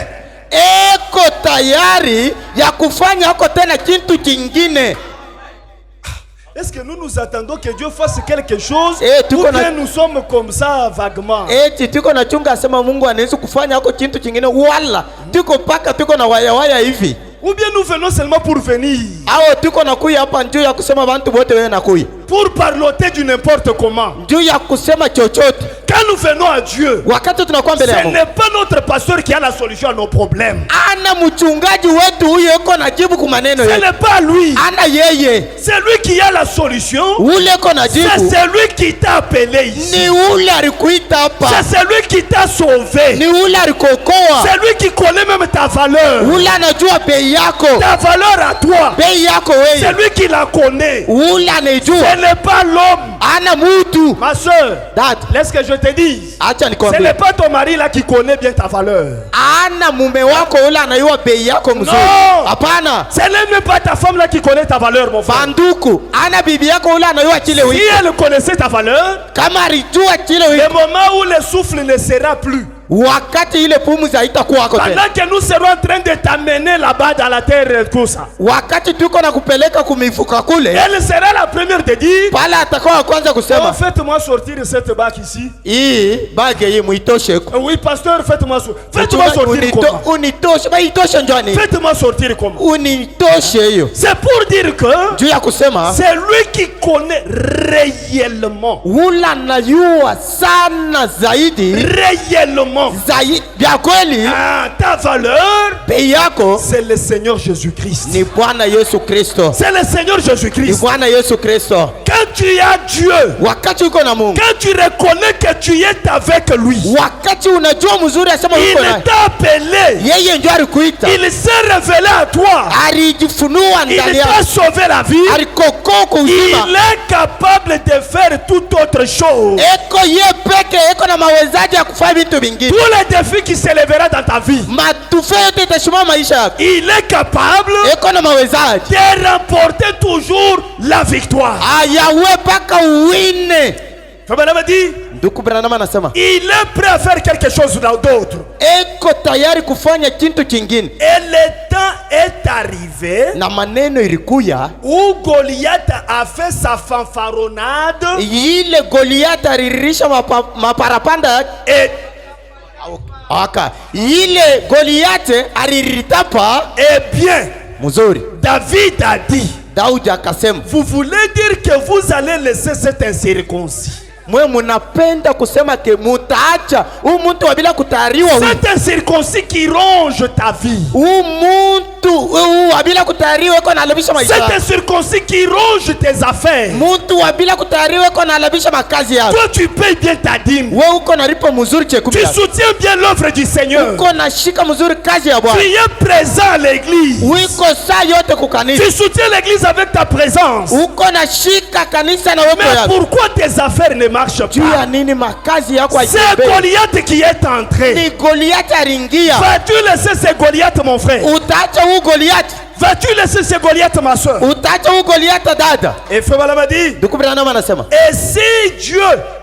Speaker 2: Eko tayari ya kufanya hako tena kitu kingine.
Speaker 3: Est-ce que nous attendons que Dieu fasse quelque chose
Speaker 2: tu
Speaker 3: ou
Speaker 2: connais-
Speaker 3: bien nous sommes comme ça vaguement?
Speaker 2: Eti tuko na chunga asema Mungu anaweza kufanya hako kitu kingine, wala tuko paka tuko na waya hivi,
Speaker 3: Ou bien nous venons seulement pour venir,
Speaker 2: au tuko na kuya hapa njoo ya kusema bantu wote wewe na kuya
Speaker 3: pour parloter du n'importe comment.
Speaker 2: njoo ya kusema chochote.
Speaker 3: Quand nous venons à Dieu,
Speaker 2: Wakati tunakuwa mbele ya
Speaker 3: ce
Speaker 2: Mungu,
Speaker 3: n'est pas notre pasteur qui a la solution à nos problèmes.
Speaker 2: ana mchungaji wetu huyo eko na jibu kwa maneno
Speaker 3: Ce
Speaker 2: yetu,
Speaker 3: n'est pas lui.
Speaker 2: ana yeye
Speaker 3: C'est lui qui a la solution.
Speaker 2: ule eko na
Speaker 3: C'est
Speaker 2: jibu.
Speaker 3: celui qui t'a appelé ici.
Speaker 2: Ni ule alikuita hapa,
Speaker 3: C'est celui qui t'a sauvé.
Speaker 2: ni ule alikokoa,
Speaker 3: C'est lui qui connaît même ta valeur.
Speaker 2: ule anajua bei yako,
Speaker 3: Ta valeur à toi.
Speaker 2: bei yako
Speaker 3: C'est
Speaker 2: wewe,
Speaker 3: lui qui la connaît.
Speaker 2: ule
Speaker 3: Ce
Speaker 2: anejua,
Speaker 3: n'est pas l'homme.
Speaker 2: ana mutu.
Speaker 3: Ma soeur,
Speaker 2: Dad,
Speaker 3: laisse que je te dise.
Speaker 2: acha
Speaker 3: Ce
Speaker 2: nikwambie,
Speaker 3: n'est pas ton mari là qui connaît bien ta valeur.
Speaker 2: ana mume wako ule anayua bei yako mzuri.
Speaker 3: No.
Speaker 2: Hapana,
Speaker 3: Ce n'est même pas ta femme là qui connaît ta valeur, mon frère.
Speaker 2: banduku, ana bibi yako ule anayua chile
Speaker 3: Si
Speaker 2: wiki.
Speaker 3: elle connaissait ta valeur,
Speaker 2: Kama alijua chile
Speaker 3: le
Speaker 2: wiki,
Speaker 3: moment où le souffle ne sera plus,
Speaker 2: wakati ile pumzi haitakuwa tena,
Speaker 3: pendant que nous serons en train de t'amener là-bas dans la terre, tout ça,
Speaker 2: wakati tuko na kupeleka kumifuka kule,
Speaker 3: elle sera la première de dire,
Speaker 2: pale atakuwa wa kwanza
Speaker 3: oh,
Speaker 2: kusema
Speaker 3: faites-moi sortir de cette bague ici.
Speaker 2: hii bage hii muitoshe huko.
Speaker 3: Oui, pasteur, faites-moi sortir comment?
Speaker 2: Unitoshe, baitoshe njoni.
Speaker 3: Faites-moi sortir comment?
Speaker 2: Unitoshe hiyo.
Speaker 3: C'est pour dire que
Speaker 2: Juu ya kusema
Speaker 3: c'est lui qui connaît réellement.
Speaker 2: ula najua sana zaidi
Speaker 3: Réellement.
Speaker 2: zaidi vya kweli,
Speaker 3: Ah, ta valeur,
Speaker 2: bei yako
Speaker 3: c'est le Seigneur Jésus-Christ.
Speaker 2: ni Bwana Yesu Kristo,
Speaker 3: C'est le Seigneur
Speaker 2: ni
Speaker 3: Jésus-Christ.
Speaker 2: Bwana Yesu Kristo.
Speaker 3: Quand tu as Dieu,
Speaker 2: Wakati uko na Mungu,
Speaker 3: quand tu reconnais que tu es avec lui,
Speaker 2: wakati unajua mzuri asema
Speaker 3: il
Speaker 2: uko naye,
Speaker 3: t'a appelé,
Speaker 2: yeye ndio alikuita,
Speaker 3: il s'est révélé à toi,
Speaker 2: alijifunua
Speaker 3: il
Speaker 2: ndani
Speaker 3: t'a
Speaker 2: yako,
Speaker 3: sauvé la vie,
Speaker 2: alikokoa
Speaker 3: il
Speaker 2: uzima.
Speaker 3: est capable de faire toute autre chose.
Speaker 2: Eko ye peke eko na mawezaji ya kufanya vitu vingine.
Speaker 3: Tous les défis qui s'élèveront dans ta vie,
Speaker 2: Matufe yote itasimama maisha yako,
Speaker 3: il est capable
Speaker 2: eko na mawezaji
Speaker 3: de remporter toujours la victoire.
Speaker 2: ayawe paka uwine.
Speaker 3: Fabien m'a dit,
Speaker 2: Ndugu Branham anasema
Speaker 3: il est prêt à faire quelque chose d'autre.
Speaker 2: eko tayari kufanya kitu kingine,
Speaker 3: Et le temps est arrivé
Speaker 2: na maneno ilikuya
Speaker 3: où Goliath a fait sa fanfaronnade
Speaker 2: ile Goliath aliririsha maparapanda yake.
Speaker 3: et,
Speaker 2: Aka ile Goliath aliritapa
Speaker 3: eh bien,
Speaker 2: mzuri.
Speaker 3: David a dit,
Speaker 2: Daudi akasema,
Speaker 3: vous voulez dire que vous allez laisser cet incirconcis?
Speaker 2: mwe munapenda kusema ke mutaacha muntu wa bila kutariwa,
Speaker 3: Cet incirconcis qui ronge ta vie.
Speaker 2: muntu wa bila kutariwa iko nalabisha maisha
Speaker 3: Cet
Speaker 2: yako.
Speaker 3: incirconcis qui ronge tes affaires.
Speaker 2: Muntu wa bila kutariwa iko nalabisha makazi yako.
Speaker 3: Toi, tu payes bien ta dîme.
Speaker 2: Wewe uko nalipa mzuri chekumi
Speaker 3: Tu
Speaker 2: yako,
Speaker 3: soutiens bien l'œuvre du Seigneur.
Speaker 2: uko nashika mzuri kazi ya
Speaker 3: Tu
Speaker 2: Bwana,
Speaker 3: es présent à l'église.
Speaker 2: uko saa yote kukanisa,
Speaker 3: Tu soutiens l'église avec ta présence.
Speaker 2: uko nashika kanisa na wewe
Speaker 3: Mais
Speaker 2: yako.
Speaker 3: pourquoi tes affaires ne marchent
Speaker 2: Juu ya
Speaker 3: pas?
Speaker 2: nini makazi yako
Speaker 3: C'est
Speaker 2: haitembei?
Speaker 3: Goliath qui est entré.
Speaker 2: Ni Goliath aringia.
Speaker 3: Vas-tu laisser ce Goliath, mon frère?
Speaker 2: Utaacha huu Goliath,
Speaker 3: Vas-tu laisser ce Goliath, ma soeur?
Speaker 2: utaacha huu Goliath dada.
Speaker 3: Et Fabien m'a dit,
Speaker 2: Ndugu Branham anasema
Speaker 3: et si Dieu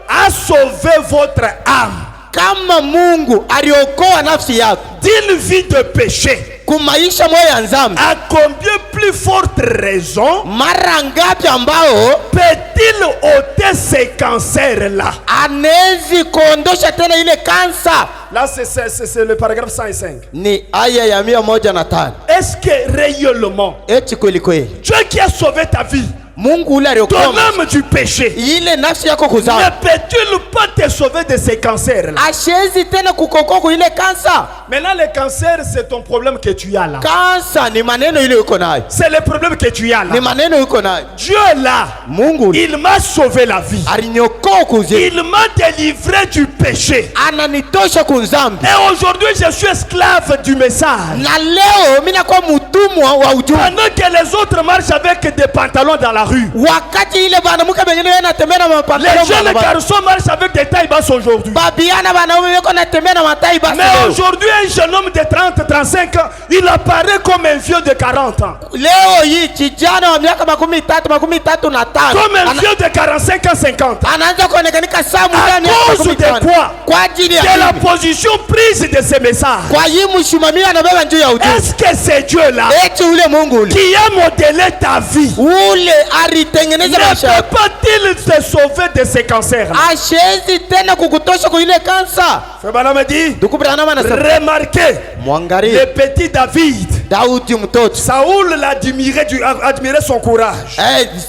Speaker 3: a sauvé votre âme
Speaker 2: kama Mungu aliokoa nafsi yako
Speaker 3: d'une vie de péché,
Speaker 2: kumaisha moyo ya nzambi,
Speaker 3: à combien plus forte raison
Speaker 2: mara ngapi ambao
Speaker 3: peut-il ôter ces cancers-là?
Speaker 2: anezi kuondosha tena ile kansa?
Speaker 3: Là, c'est le paragraphe 105.
Speaker 2: Ni aya ya 105.
Speaker 3: Est-ce que réellement,
Speaker 2: Eti kweli kweli
Speaker 3: Dieu qui a sauvé ta vie,
Speaker 2: Mungu ule
Speaker 3: ton
Speaker 2: aliokoa
Speaker 3: âme du péché,
Speaker 2: ile nafsi yako
Speaker 3: ne
Speaker 2: kuzama,
Speaker 3: peut-il pas te sauver de ces cancers là.
Speaker 2: Ashezi tena kukokoa ile kansa.
Speaker 3: Maintenant le cancer c'est ton problème que tu as là.
Speaker 2: Kansa ni maneno ile uko nayo.
Speaker 3: C'est le problème que tu as là.
Speaker 2: Ni maneno uko nayo.
Speaker 3: Dieu là,
Speaker 2: Mungu
Speaker 3: il m'a sauvé la vie.
Speaker 2: Aliniokoa kuzimu.
Speaker 3: Il m'a délivré du péché.
Speaker 2: Ananitosha kunzambi.
Speaker 3: Et aujourd'hui je suis esclave du message.
Speaker 2: Na leo mimi nakuwa mtumwa wa ujumbe.
Speaker 3: Pendant que les autres marchent avec des pantalons dans la rue.
Speaker 2: Wakati ile banamuke bengine wanatembea na mapantalo.
Speaker 3: Les jeunes garçons marchent avec des tailles basses aujourd'hui.
Speaker 2: Babiana banaume wako natembea na matai basi.
Speaker 3: Mais aujourd'hui un jeune homme de 30-35 ans, il apparaît comme un vieux de 40 ans.
Speaker 2: Leo hii kijana wa miaka 35
Speaker 3: Comme un vieux de 45 ans 50.
Speaker 2: Anaanza kuonekanika samu
Speaker 3: À
Speaker 2: ndani ya
Speaker 3: cause de quoi?
Speaker 2: kwa ajili ya
Speaker 3: De la position prise de ces messages.
Speaker 2: kwa hii mshimamia anabeba njoo ya ujumbe.
Speaker 3: Est-ce que c'est Dieu là
Speaker 2: Eti ule Mungu ule
Speaker 3: qui a modélé ta vie
Speaker 2: ule alitengeneza
Speaker 3: ne
Speaker 2: maisha
Speaker 3: peut pas-il te sauver de ces cancers là?
Speaker 2: ashezi tena kukutosha kwa ile kansa.
Speaker 3: Frère me dit,
Speaker 2: Ndugu Branham anasema
Speaker 3: remarquez
Speaker 2: mwangalie
Speaker 3: le petit David.
Speaker 2: Daudi mtoto
Speaker 3: Saoul admirait son courage.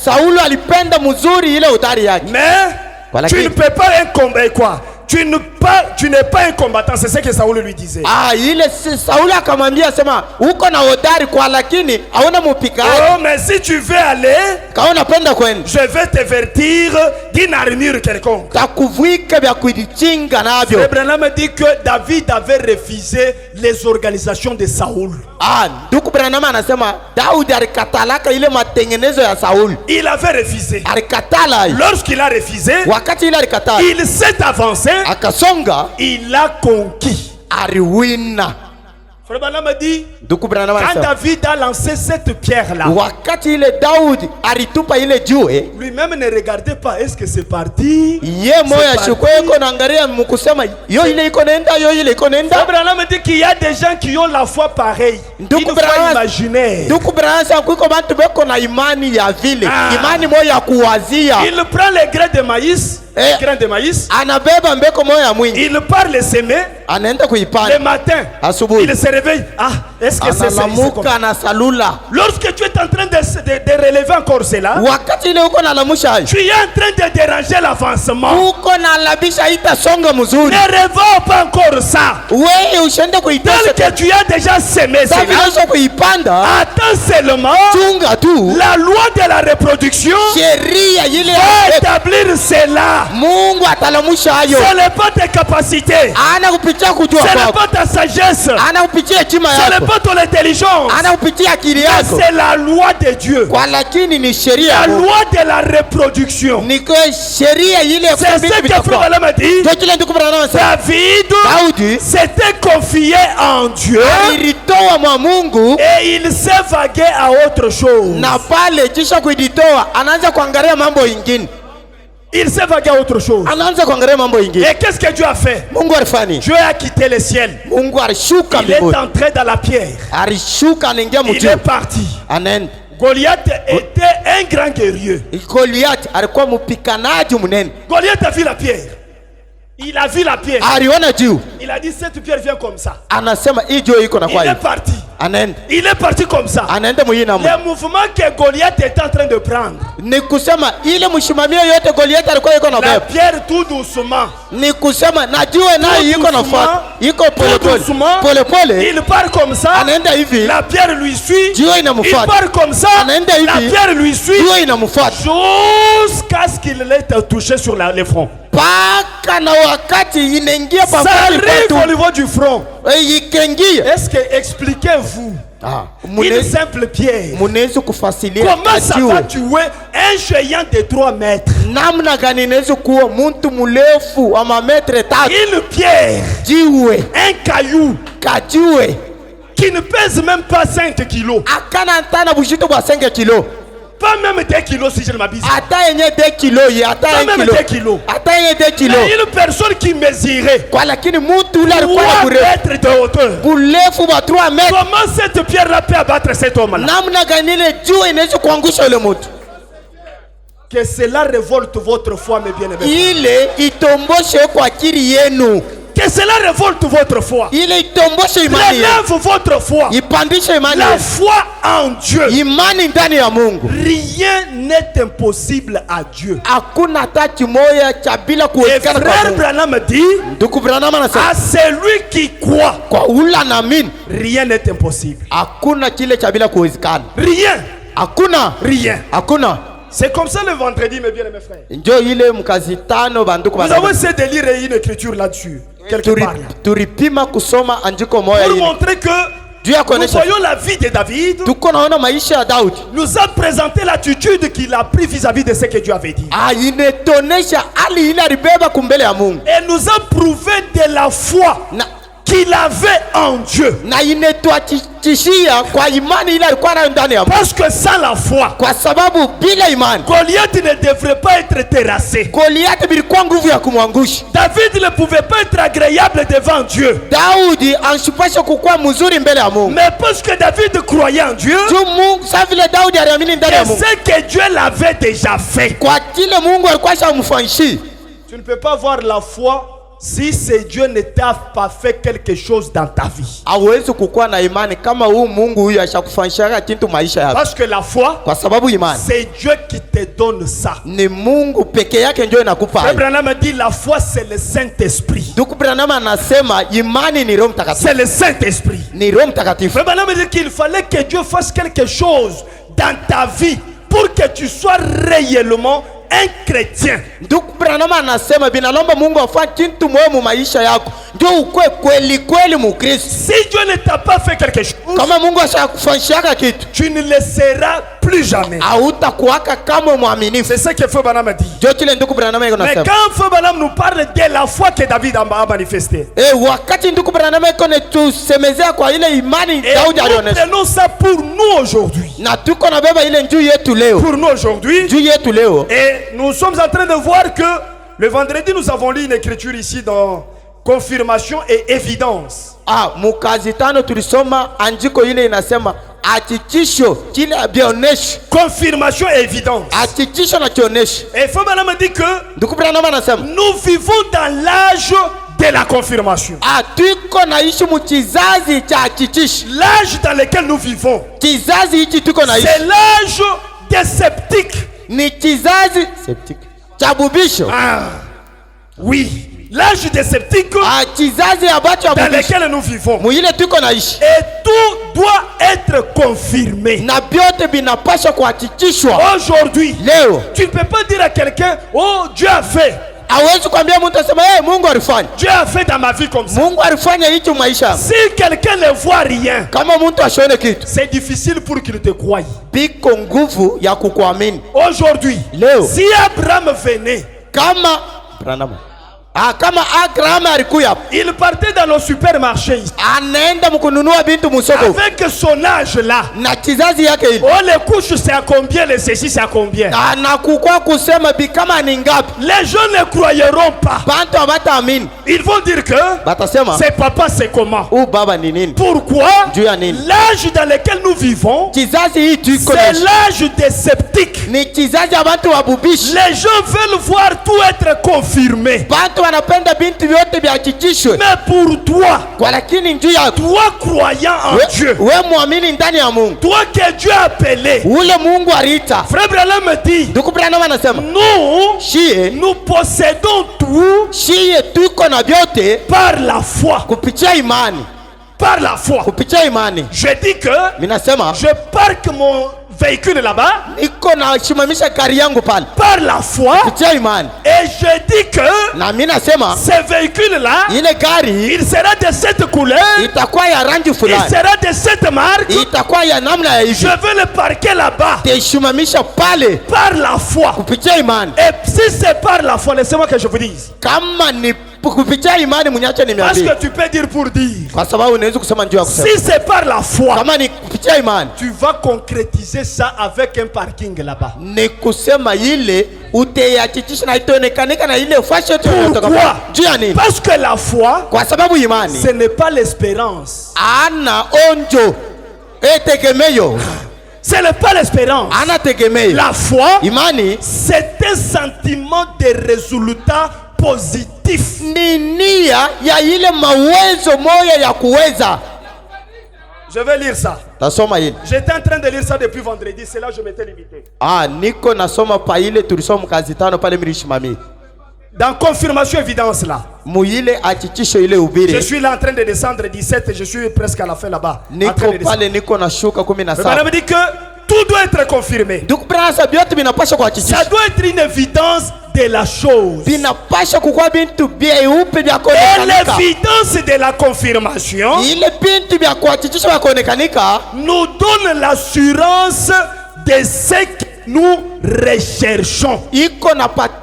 Speaker 2: Saulo alipenda mzuri ile udari yake.
Speaker 3: Mais tu ne peux pas combattre quoi? Tu n'es pas un combattant, c'est ce que Saoul lui disait.
Speaker 2: Ile Sauli akamwambia sema uko na hodari kwa lakini hauna mpikaji.
Speaker 3: Oh, mais si tu veux aller,
Speaker 2: kama unapenda kwenda,
Speaker 3: je vais te vertir d'une armure quelconque.
Speaker 2: Takuvika vya kujichinga navyo.
Speaker 3: Abraham dit que David avait refusé les organisations de Saoul.
Speaker 2: Ndugu Branham anasema Daudi alikatalaka ile matengenezo ya Sauli. Il avait refusé. Alikatala. Lorsqu'il a refusé, wakati ile alikatala, il s'est avancé, akasonga, il a conquis. Ariwina. Frère Branham dit, quand David a lancé cette pierre-là, wakati ile Daudi alitupa ile jiwe, lui-même ne regardait pas est-ce que c'est parti. Ye moya shukweko naangalia mkusema yo ile iko nenda, yo ile iko nenda. Frère Branham dit qu'il y a des gens qui ont la foi pareille. Une foi imaginaire. Ndugu Branham sasa kuko bantu beko na imani ya vile, imani moya ya kuwazia. Il prend les grains de maïs. Grain de maïs. Anabeba mbeko moya ya mwingi. Il part les semer. Anaenda kuipanda. Le matin. Asubuhi. Il se réveille. Est-ce que c'est ça? Lorsque tu es en train de relever encore cela, wakati ile uko na lamusha, tu es en train de déranger l'avancement. Uko na labisha itasonga mzuri. Ne rêve pas encore ça. Wewe ushende kuitosha. Tel que tu as déjà semé cela. Sasa kuipanda. Attends seulement. Chunga tu. La loi de la reproduction. Sheria ile va établir cela. Mungu atalamusha hayo. Ce n'est pas tes capacités. Ana kupitia kujua kwako. Ce n'est pas ta sagesse. Ana kupitia hekima yako. Ce n'est pas ton intelligence. Ana kupitia akili yako. C'est la loi de Dieu. Kwa lakini ni sheria. La loi de la reproduction. Ni sheria ile ya c'est ce que Frère Branham a dit.
Speaker 3: David s'était confié en Dieu.
Speaker 2: Alitoa mwa Mungu.
Speaker 3: Et il s'est vagué à autre chose.
Speaker 2: Na pale kisha kujitoa anaanza kuangalia mambo ingine.
Speaker 3: Il s'est vagué à autre chose. Et qu'est-ce que Dieu a fait? Dieu a quitté le ciel. Il est entré dans la pierre. Il est parti. Goliath était un grand guerrier. Goliath a vu la pierre. Il a vu la pierre. Il a dit cette pierre vient comme ça. Il est parti. Il est parti comme ça. Le mouvement que Goliath était en train de prendre. La pierre tout doucement. Tout doucement. Il part comme ça. La pierre lui suit. Il part comme ça. La pierre lui suit. Jusqu'à ce qu'il l'ait touché sur le front. Ça arrive au niveau du front. Est-ce que expliquez-vous une simple pierre, comment ça va tuer un géant de 3 mètres? Une pierre, un caillou qui ne pèse même pas 5 kilos. Pas même 2 kilos si je ne m'abuse. Pas même 2 kilos. Mais une personne qui mesurait 3 mètres de hauteur. Comment cette pierre-là peut abattre cet homme-là? Que cela révolte votre foi, mes bien-aimés. Que cela révolte votre foi.
Speaker 2: ile itomboshe imani yenu,
Speaker 3: Relève votre foi.
Speaker 2: ipandishe imani
Speaker 3: La
Speaker 2: yenu,
Speaker 3: foi en Dieu.
Speaker 2: imani ndani ya Mungu.
Speaker 3: Rien n'est impossible à Dieu.
Speaker 2: Hakuna hata kimoja cha bila
Speaker 3: Et
Speaker 2: kuwezekana kwa
Speaker 3: frère
Speaker 2: Mungu.
Speaker 3: Branham dit,
Speaker 2: Ndugu Branham anasema
Speaker 3: à celui qui croit,
Speaker 2: kwa ula naamini
Speaker 3: rien n'est impossible.
Speaker 2: hakuna kile cha bila kuwezekana.
Speaker 3: Rien.
Speaker 2: Hakuna,
Speaker 3: Rien.
Speaker 2: hakuna.
Speaker 3: C'est comme ça le vendredi, mes bien-aimés frères.
Speaker 2: Njo ile mkazi tano banduku
Speaker 3: Nous
Speaker 2: banduku.
Speaker 3: avons essayé de lire une écriture là-dessus. Quelque part là.
Speaker 2: Turipima kusoma andiko moja
Speaker 3: Pour
Speaker 2: ile.
Speaker 3: montrer que
Speaker 2: Juu ya
Speaker 3: nous
Speaker 2: kuonesha
Speaker 3: voyons la vie de David.
Speaker 2: tuko naona maisha ya Daudi.
Speaker 3: Nous a présenté l'attitude qu'il a pris vis-à-vis de ce que Dieu avait dit.
Speaker 2: Inetonesha hali ile alibeba kumbele ya Mungu.
Speaker 3: Et nous a prouvé de la foi
Speaker 2: Na
Speaker 3: qu'il avait en Dieu.
Speaker 2: na inetuachishia kwa imani ile alikuwa nayo ndani ya Mungu.
Speaker 3: Parce que sans la foi,
Speaker 2: Kwa sababu bila imani
Speaker 3: Goliath ne devrait pas être terrassé.
Speaker 2: Goliathi bilikuwa nguvu ya kumwangusha.
Speaker 3: David ne pouvait pas être agréable devant Dieu.
Speaker 2: Daudi anshupasha kukuwa mzuri mbele ya Mungu.
Speaker 3: Mais parce que David croyait en Dieu,
Speaker 2: Juu Mungu sasa vile Daudi aliamini ndani ya
Speaker 3: et
Speaker 2: Mungu.
Speaker 3: ce que Dieu l'avait déjà fait.
Speaker 2: Kwa kile Mungu alikuwa shamfanyishi.
Speaker 3: Tu ne peux pas voir la foi si ce Dieu ne t'a pas fait quelque chose dans ta vie.
Speaker 2: Hawezi kukuwa na imani kama huu Mungu huyu ashakufanyisha kitu maisha yako.
Speaker 3: Parce que la foi,
Speaker 2: Kwa sababu imani
Speaker 3: c'est Dieu qui te donne ça.
Speaker 2: ni Mungu peke yake ndio inakupa.
Speaker 3: Frère Branham dit la foi c'est le Saint-Esprit.
Speaker 2: Ndugu Branham anasema imani ni Roho Mtakatifu.
Speaker 3: C'est le Saint-Esprit.
Speaker 2: Ni Roho Mtakatifu.
Speaker 3: Frère Branham dit qu'il fallait que Dieu fasse quelque chose dans ta vie pour que tu sois réellement un chrétien.
Speaker 2: Ndugu Branham anasema binalomba Mungu afanye kitu muhimu maisha yako ndio ukwe kweli kweli Mkristo.
Speaker 3: Si Dieu ne t'a pas fait quelque chose,
Speaker 2: Kama Mungu ashakufanyisha kitu,
Speaker 3: tu ne le seras plus jamais.
Speaker 2: hautakuwaka kama mwaminifu.
Speaker 3: C'est ce que Frère Branham dit.
Speaker 2: Ndio kile ndugu Branham
Speaker 3: Mais
Speaker 2: anasema.
Speaker 3: quand Frère Branham nous parle de la foi que David a manifestée,
Speaker 2: Wakati ndugu Branham tusemezea kwa ile imani
Speaker 3: et
Speaker 2: Daudi
Speaker 3: nous
Speaker 2: alionyesha.
Speaker 3: prenons ça pour nous aujourd'hui.
Speaker 2: Na tuko na beba ile njuu yetu leo.
Speaker 3: Pour nous aujourd'hui.
Speaker 2: Njuu yetu leo.
Speaker 3: Et nous sommes en train de voir que le vendredi, nous avons lu une écriture ici dans confirmation et évidence.
Speaker 2: Mukazi tano tulisoma andiko ile inasema hakikisho kile abionesho.
Speaker 3: Confirmation et évidence.
Speaker 2: Hakikisho na kionesho.
Speaker 3: Et Frère Branham dit que
Speaker 2: Ndugu Branham anasema
Speaker 3: nous vivons dans l'âge de la confirmation.
Speaker 2: tuko naishi mu kizazi cha hakikisho.
Speaker 3: L'âge dans lequel nous vivons,
Speaker 2: Kizazi hiki tuko naishi
Speaker 3: c'est l'âge des sceptiques.
Speaker 2: ni kizazi septique cha bubisho.
Speaker 3: Oui, l'âge des sceptiques
Speaker 2: Kizazi ambacho
Speaker 3: dans
Speaker 2: bubisho
Speaker 3: lequel nous vivons.
Speaker 2: mu ile tuko naishi.
Speaker 3: Et tout doit être confirmé.
Speaker 2: Na vyote vinapaswa kuhakikishwa.
Speaker 3: Aujourd'hui,
Speaker 2: Leo
Speaker 3: tu ne peux pas dire à quelqu'un, oh Dieu a fait.
Speaker 2: hawezi kuambia mtu asema Mungu alifanya.
Speaker 3: Dieu a fait dans ma vie comme ça.
Speaker 2: Mungu alifanya hicho maisha.
Speaker 3: Si quelqu'un ne voit rien,
Speaker 2: Kama mtu asione kitu,
Speaker 3: c'est difficile pour qu'il te croie.
Speaker 2: biko nguvu ya kukuamini.
Speaker 3: Aujourd'hui,
Speaker 2: Leo
Speaker 3: si Abraham venait,
Speaker 2: kama kama Abraham alikuya
Speaker 3: il partait dans le supermarché ici,
Speaker 2: anaenda mkununua bintu musoko
Speaker 3: avec son âge là.
Speaker 2: na kizazi yake ile,
Speaker 3: Oh, les couches c'est à combien, les ceci c'est à combien.
Speaker 2: anakukua kusema bi kama ni ngapi.
Speaker 3: Les gens ne croiront pas.
Speaker 2: Bantu abataamini,
Speaker 3: Ils vont dire que
Speaker 2: batasema
Speaker 3: c'est papa, c'est comment.
Speaker 2: baba ni nini.
Speaker 3: Pourquoi?
Speaker 2: Juu ya nini?
Speaker 3: L'âge dans lequel nous vivons,
Speaker 2: Kizazi hii tuko
Speaker 3: c'est
Speaker 2: naishi
Speaker 3: l'âge des sceptiques.
Speaker 2: ni kizazi ya bantu wabubishi.
Speaker 3: Les gens veulent voir tout être confirmé.
Speaker 2: Bantu wanapenda bintu vyote vihakikishwe.
Speaker 3: Mais pour toi,
Speaker 2: Kwa lakini njuu ya
Speaker 3: toi croyant en Dieu,
Speaker 2: we muamini ndani ya Mungu,
Speaker 3: toi que Dieu a appelé,
Speaker 2: ule Mungu aliita.
Speaker 3: Frère Branham me dit,
Speaker 2: Ndugu Branham anasema
Speaker 3: nous, nous possédons tout
Speaker 2: shie tuko na vyote
Speaker 3: par la foi.
Speaker 2: kupitia imani.
Speaker 3: Par la foi.
Speaker 2: Kupitia imani.
Speaker 3: Je dis que
Speaker 2: Minasema
Speaker 3: je parque mon véhicule là-bas
Speaker 2: niko na shimamisha gari yangu pale
Speaker 3: par la foi,
Speaker 2: kupitia imani.
Speaker 3: et je dis que
Speaker 2: Na mimi nasema
Speaker 3: ce véhicule-là,
Speaker 2: ile gari
Speaker 3: il sera de cette couleur,
Speaker 2: itakuwa ya rangi
Speaker 3: il
Speaker 2: fulani,
Speaker 3: sera de cette marque.
Speaker 2: itakuwa ya namna ya
Speaker 3: Je
Speaker 2: hivi.
Speaker 3: vais le parquer là-bas
Speaker 2: Taishimamisha pale
Speaker 3: par la foi.
Speaker 2: kupitia imani.
Speaker 3: Et si c'est par la foi, laissez-moi que je vous dise.
Speaker 2: Kama ni kupitia imani, mnyache
Speaker 3: Parce
Speaker 2: nimeambia,
Speaker 3: que tu peux dire pour dire.
Speaker 2: kwa sababu unaweza kusema njoo ya kusema.
Speaker 3: Si c'est par la foi,
Speaker 2: Kama ni kupitia imani,
Speaker 3: tu vas concrétiser ça avec un parking là-bas.
Speaker 2: ni kusema ile utayakikisha na itaonekanika na ile fashion yote
Speaker 3: Pourquoi?
Speaker 2: kutoka. Juu ya nini?
Speaker 3: Parce que la foi,
Speaker 2: Kwa sababu imani
Speaker 3: ce n'est pas l'espérance.
Speaker 2: ana onjo tegemeyo,
Speaker 3: Ce n'est pas l'espérance.
Speaker 2: ana tegemeyo.
Speaker 3: La foi,
Speaker 2: Imani
Speaker 3: c'est un sentiment de résultat positif.
Speaker 2: Ni nia ya ile mawezo moya ya kuweza.
Speaker 3: Je vais lire ça.
Speaker 2: Tasoma hili.
Speaker 3: J'étais en train de lire ça depuis vendredi, c'est là que je m'étais limité.
Speaker 2: Niko nasoma pa ile tulisoma kazi tano pale mlishimami.
Speaker 3: Dans confirmation évidence là.
Speaker 2: Muile achichisho ile ubiri.
Speaker 3: Je suis là en train de descendre 17 et je suis presque à la fin là-bas.
Speaker 2: Niko pale niko nashuka 17.
Speaker 3: Mais me dit que tout doit être confirmé.
Speaker 2: Ça
Speaker 3: doit être une évidence de la chose. Et l'évidence de la confirmation nous donne l'assurance de ce que nous recherchons. L'évidence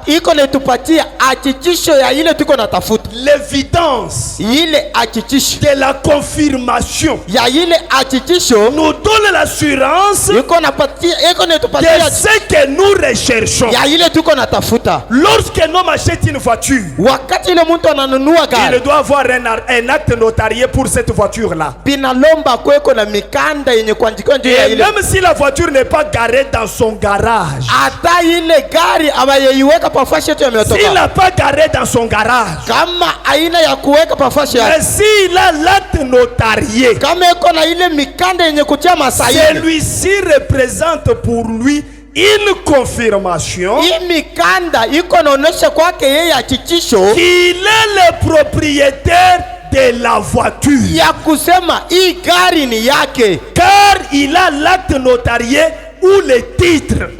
Speaker 3: de la confirmation nous donne l'assurance de ce que nous recherchons. Lorsque l'homme achète une voiture, il doit avoir un acte notarié pour cette voiture-là. Et même si la voiture n'est pas garée dans son garage, s'il n'a pas garé dans son garage, mais s'il a l'acte notarié, celui-ci représente pour lui une confirmation qu'il est le propriétaire de la voiture, car il a l'acte notarié ou le titre.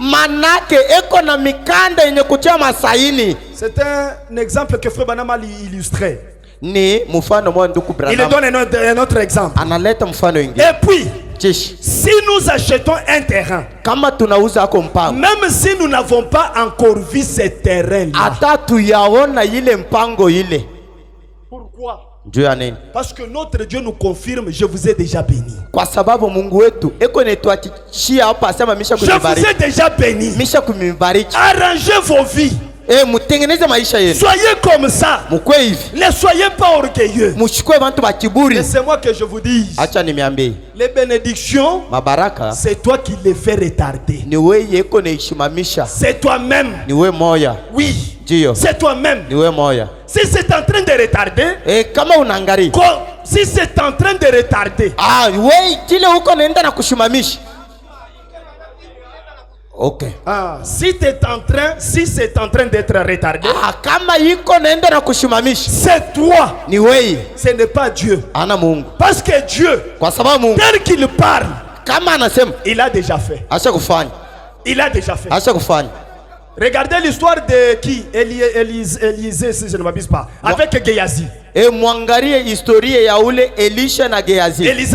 Speaker 3: C'est un exemple que Frère Branham a illustré. Il donne un autre exemple. Et puis, si nous achetons un terrain, même si nous n'avons pas encore vu ce terrain-là, pourquoi? Parce que notre Dieu nous confirme, je vous ai déjà béni. Je vous ai déjà béni. Arrangez vos vies. Soyez comme ça. Ne soyez pas orgueilleux. Laissez-moi que je vous dise. Les bénédictions, c'est toi qui les fais retarder. C'est toi-même. Oui. C'est toi-même. Si c'est en train de retarder, si c'est en train de retarder,
Speaker 2: okay.
Speaker 3: Si c'est en train d'être retardé, c'est toi. Ce n'est pas Dieu. Parce que Dieu, tel qu'il parle, il a déjà fait. Il a déjà fait. Regardez l'histoire de qui? Élisée, si je ne m'abuse pas, avec Géhazi. Élisée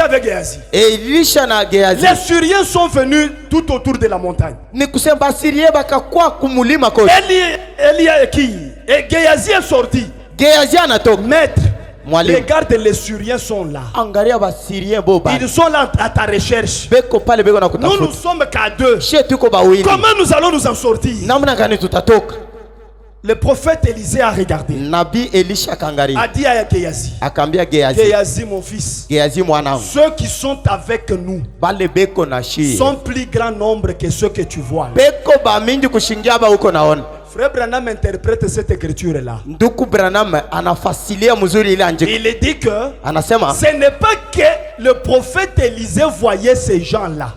Speaker 3: avec Géhazi. Les Syriens sont venus tout autour de la montagne. Et Géhazi est sorti. Maître, regarde, les Syriens sont là. Ils sont là à ta recherche. Nous sommes qu'à deux. Comment nous allons nous en sortir? Le prophète Élisée a regardé. A dit à Géhazi, Géhazi mon fils, ceux qui sont avec nous sont plus grand nombre que ceux que tu vois. Frère Branham interprète cette écriture-là. Il dit que ce n'est pas que le prophète Élisée voyait ces gens-là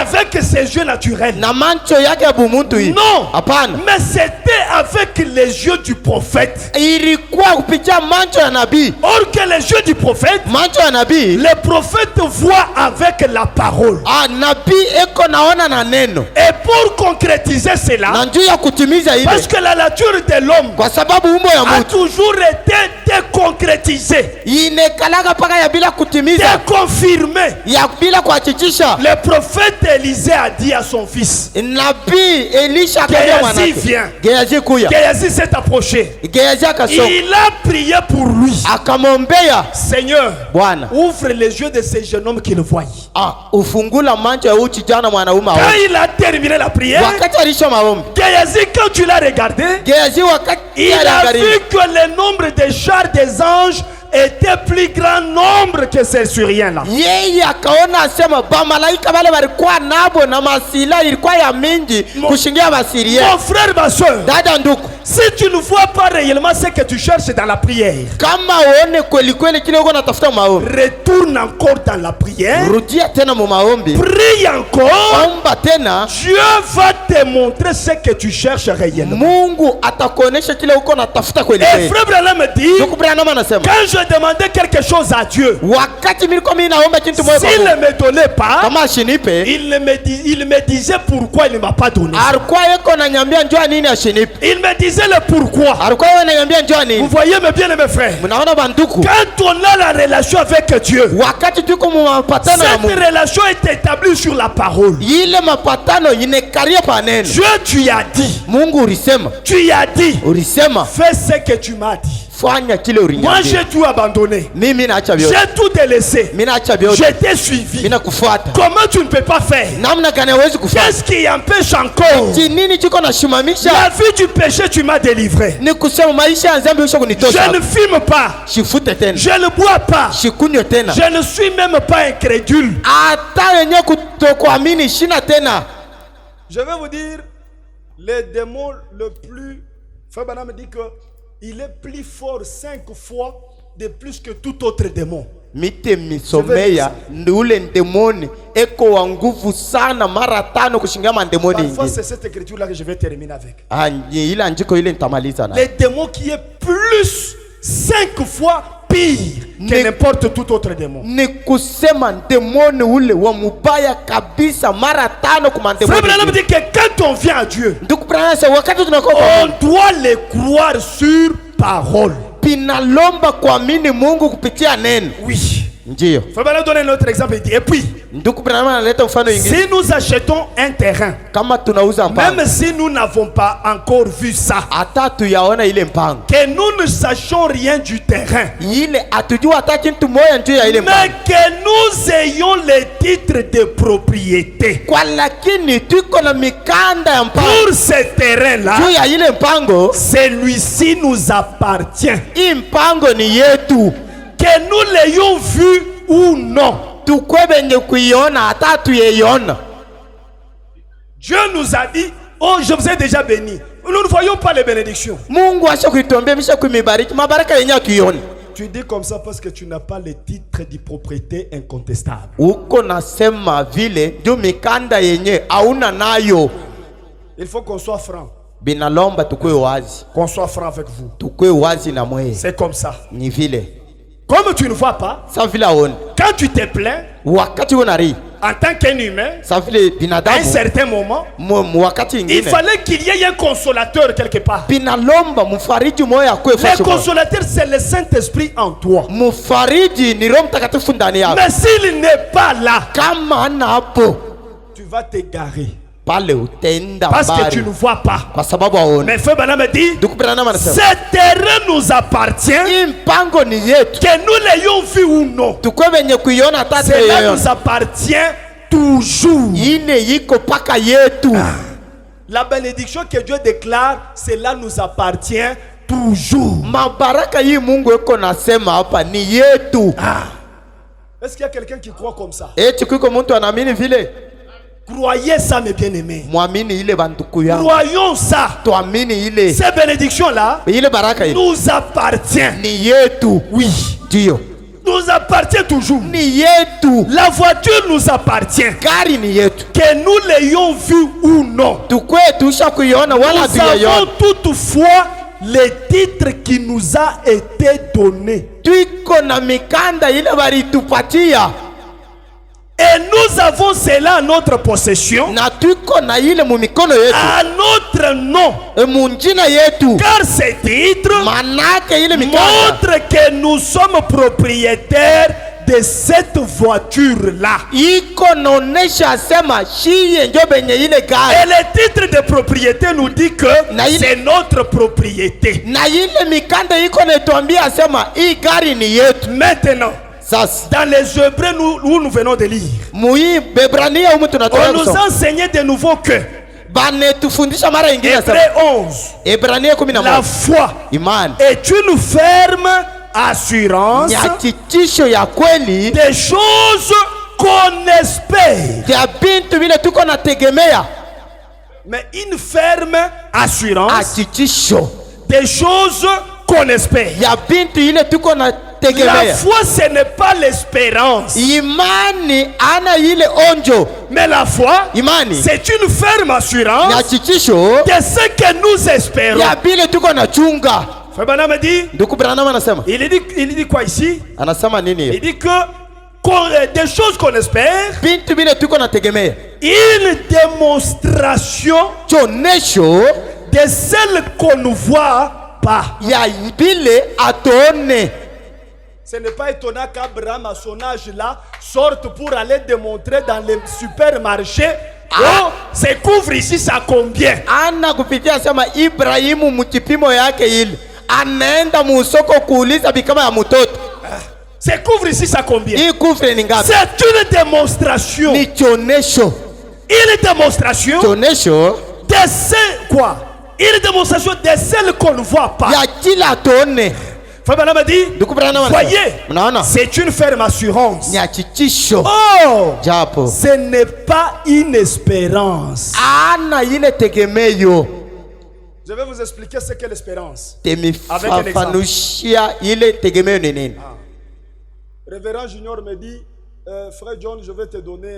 Speaker 3: avec ses yeux naturels. Non, mais c'était avec les yeux du prophète. Or que les yeux du prophète, le prophète voit avec la parole. Et pour concrétiser cela, parce que la nature de l'homme a toujours été déconcrétisée, déconfirmée. Le prophète Élisée a dit à son fils, Géhazi vient. Géhazi s'est approché. Il a prié pour lui. Seigneur, ouvre les yeux de ce jeune homme qu'il voit. Quand il a terminé la prière, Géhazi, quand tu l'as regardé, il a vu que le nombre des chars des anges était plus grand nombre que ces Syriens là.
Speaker 2: Yeye akaona asema bamalaika wale walikuwa nabo na masila ilikuwa ya mingi kushindia Basiria.
Speaker 3: Mon frère, ma soeur,
Speaker 2: Dada nduku,
Speaker 3: si tu ne vois pas réellement ce que tu cherches dans la prière,
Speaker 2: kama uone kweli kweli kile uko natafuta maombi,
Speaker 3: retourne encore dans la prière,
Speaker 2: rudia tena mu maombi,
Speaker 3: prie encore,
Speaker 2: omba tena,
Speaker 3: Dieu va te montrer ce que tu cherches réellement.
Speaker 2: Mungu atakuonesha kile uko natafuta kweli
Speaker 3: Et
Speaker 2: kweli.
Speaker 3: frère Branham me dit,
Speaker 2: Nduku Branham anasema,
Speaker 3: quand je demandais quelque chose à Dieu,
Speaker 2: wakati mimi naomba kitu moja kwa
Speaker 3: s'il
Speaker 2: Mungu,
Speaker 3: ne me donnait pas,
Speaker 2: kama ashinipe,
Speaker 3: il me disait pourquoi il ne m'a pas donné.
Speaker 2: alikuwa yeko nanyambia njoo nini ashinipe.
Speaker 3: Il me disait le pourquoi.
Speaker 2: Alikuwa yeye ananyambia njoo
Speaker 3: Vous
Speaker 2: nini.
Speaker 3: voyez mes bien-aimés frères,
Speaker 2: Mnaona banduku,
Speaker 3: quand on a la relation avec Dieu,
Speaker 2: wakati tuko mu mapatano na
Speaker 3: cette
Speaker 2: Mungu,
Speaker 3: relation est établie sur la parole.
Speaker 2: ile mapatano inekaria pa neno.
Speaker 3: Dieu, tu as dit,
Speaker 2: Mungu ulisema, ulisema
Speaker 3: fais ce que tu m'as dit.
Speaker 2: fanya kile
Speaker 3: Moi
Speaker 2: uliniambia.
Speaker 3: j'ai tout abandonné,
Speaker 2: Mimi naacha vyote,
Speaker 3: j'ai tout délaissé,
Speaker 2: mimi naacha vyote,
Speaker 3: je t'ai suivi.
Speaker 2: mimi nakufuata.
Speaker 3: Comment tu ne peux pas faire?
Speaker 2: Namna gani hawezi kufanya?
Speaker 3: Qu'est-ce qui empêche encore?
Speaker 2: Ti nini chiko na
Speaker 3: La
Speaker 2: shimamisha?
Speaker 3: vie du péché, tu m'as délivré.
Speaker 2: Ni kusema maisha ya dhambi usha
Speaker 3: Je
Speaker 2: kunitosha.
Speaker 3: ne fume pas,
Speaker 2: Shifute tena,
Speaker 3: je ne bois pas,
Speaker 2: shikunywe tena,
Speaker 3: je ne suis même pas incrédule.
Speaker 2: hata yenye kutokuamini shina tena.
Speaker 3: Je vais vous dire, les démons le plus... Frère Branham me dit que il est plus fort 5 fois de plus que tout autre démon.
Speaker 2: Mite misomea ule ndemoni eko wa nguvu sana mara 5 kushinga mandemoni
Speaker 3: Parfois
Speaker 2: ingine.
Speaker 3: c'est cette écriture là que je vais terminer avec.
Speaker 2: Ile andiko ile nitamaliza na.
Speaker 3: Les démons qui est plus 5 fois pire que n'importe tout autre démon.
Speaker 2: Ni kusema ndemoni ule wa mubaya kabisa mara 5 kwa mandemoni.
Speaker 3: Frère Branham dit que quand on vient à Dieu,
Speaker 2: Ndugu Branham sasa wakati tunakuwa
Speaker 3: on doit les croire sur parole.
Speaker 2: pinalomba kuamini Mungu kupitia neno.
Speaker 3: Oui.
Speaker 2: Ndio.
Speaker 3: Frère Branham donne un autre exemple, il dit, et puis,
Speaker 2: Ndugu Branham analeta mfano mwingine.
Speaker 3: si nous achetons un terrain,
Speaker 2: Kama tunauza mpango,
Speaker 3: même si nous n'avons pas encore vu ça,
Speaker 2: hata tuyaona ile mpango,
Speaker 3: que nous ne sachions rien du terrain,
Speaker 2: ile atujua hata kitu moja juu ya ile
Speaker 3: mais
Speaker 2: mpango,
Speaker 3: que nous ayons les titres de propriété
Speaker 2: kwa lakini tuko na mikanda ya mpango
Speaker 3: pour ce terrain-là,
Speaker 2: juu ya ile mpango.
Speaker 3: celui-ci nous appartient.
Speaker 2: Hii mpango ni yetu,
Speaker 3: Que nous l'ayons vu ou non,
Speaker 2: tukwe benye kuiona hata tuyeiona.
Speaker 3: Dieu nous a dit, oh, je vous ai déjà béni. Nous ne voyons pas les bénédictions.
Speaker 2: Mungu asha kuituambia misha kumibariki mabaraka yenyewe tuione.
Speaker 3: Tu dis comme ça parce que tu n'as pas les titres de propriété incontestables.
Speaker 2: Uko nasema vile ndio mikanda yenye hauna nayo.
Speaker 3: Il faut qu'on soit franc.
Speaker 2: Binalomba tukwe wazi,
Speaker 3: Qu'on soit franc avec vous.
Speaker 2: tukwe wazi na mweye.
Speaker 3: C'est comme ça.
Speaker 2: Ni vile
Speaker 3: Comme tu ne vois pas,
Speaker 2: sa vile aone,
Speaker 3: quand tu te plains,
Speaker 2: wakati unari
Speaker 3: en tant qu'un humain,
Speaker 2: sa vile
Speaker 3: à un
Speaker 2: binadamu
Speaker 3: certain moment,
Speaker 2: wakati
Speaker 3: il
Speaker 2: ingine
Speaker 3: fallait qu'il y ait un consolateur quelque part.
Speaker 2: binalomba mfariji moyo akwe
Speaker 3: Le
Speaker 2: fashion.
Speaker 3: consolateur, c'est le Saint-Esprit en toi.
Speaker 2: Mfariji ni Roho Mtakatifu ndani yako.
Speaker 3: Mais s'il n'est pas là,
Speaker 2: Kama hana hapo,
Speaker 3: tu vas t'égarer.
Speaker 2: pale utaenda
Speaker 3: Parce que
Speaker 2: mbali
Speaker 3: tu ne vois pas.
Speaker 2: kwa sababu aone.
Speaker 3: Mais Frère Branham me dit,
Speaker 2: Ndugu Branham anasema
Speaker 3: ce terrain nous appartient,
Speaker 2: hii mpango ni yetu,
Speaker 3: que nous l'ayons vu ou non.
Speaker 2: tukwe benye kuiona hata
Speaker 3: Cela
Speaker 2: tuiona.
Speaker 3: nous appartient toujours.
Speaker 2: Ile iko paka yetu.
Speaker 3: La bénédiction que Dieu déclare, cela nous appartient toujours.
Speaker 2: Mabaraka hii Mungu eko nasema hapa ni yetu.
Speaker 3: Est-ce qu'il y a quelqu'un qui croit comme ça?
Speaker 2: Eti kuko mtu anaamini vile?
Speaker 3: Croyez ça, mes bien-aimés.
Speaker 2: Mwamini ile banduku yangu.
Speaker 3: Croyons ça.
Speaker 2: Tuamini ile.
Speaker 3: Ces bénédictions-là
Speaker 2: Ile baraka ile
Speaker 3: nous appartient.
Speaker 2: ni yetu.
Speaker 3: Oui.
Speaker 2: Ndio.
Speaker 3: Nous appartient toujours.
Speaker 2: Ni yetu.
Speaker 3: La voiture nous appartient.
Speaker 2: Gari ni yetu.
Speaker 3: Que nous l'ayons vu ou non.
Speaker 2: Tukwe tusha kuiona wala
Speaker 3: Nous avons
Speaker 2: tuyaiona.
Speaker 3: toutefois les titres qui nous a été donnés.
Speaker 2: Tuko na mikanda ile baritupatia.
Speaker 3: Et nous avons cela à notre possession,
Speaker 2: Na tuko na ile mu mikono yetu.
Speaker 3: à notre nom.
Speaker 2: Munjina yetu.
Speaker 3: Car ces titres
Speaker 2: Manake ile mikanda
Speaker 3: montrent que nous sommes propriétaires de cette voiture-là.
Speaker 2: iko naonesha sema shiye ndio benye ile
Speaker 3: Et
Speaker 2: gari.
Speaker 3: le titre de propriété nous dit que c'est notre propriété.
Speaker 2: Na ile mikanda iko netuambia sema hii gari ni yetu.
Speaker 3: Maintenant,
Speaker 2: Sasa
Speaker 3: dans les Hébreux où nous venons de lire,
Speaker 2: mui Bebrania humu
Speaker 3: on
Speaker 2: tunatoka
Speaker 3: nous
Speaker 2: kusoma.
Speaker 3: enseignait de nouveau que
Speaker 2: Banetufundisha mara ingine
Speaker 3: Hébreux
Speaker 2: sema
Speaker 3: 11,
Speaker 2: Ebrania
Speaker 3: la
Speaker 2: 11
Speaker 3: foi
Speaker 2: imani
Speaker 3: est une ferme assurance
Speaker 2: des
Speaker 3: choses qu'on espère. Mais une ferme assurance des choses qu'on espère. La foi, ce n'est pas l'espérance. Mais la foi, c'est une ferme assurance de ce que nous espérons. Frère Branham dit, il dit quoi ici? Il dit que des choses qu'on espère, une démonstration de celles qu'on ne voit pas. Ce n'est pas étonnant qu'Abraham, à son âge là, sorte pour aller démontrer dans les supermarchés. Oh, ces couvres ici, ça combien? Ces couvres ici, ça combien? C'est une démonstration. Une démonstration de ce quoi? Une démonstration de celle qu'on ne voit pas. Frère Branham dit, voyez, c'est une ferme assurance. Oh, ce n'est pas une espérance. Je vais vous expliquer ce qu'est l'espérance avec un exemple. Révérend Junior me dit, frère John, je vais te donner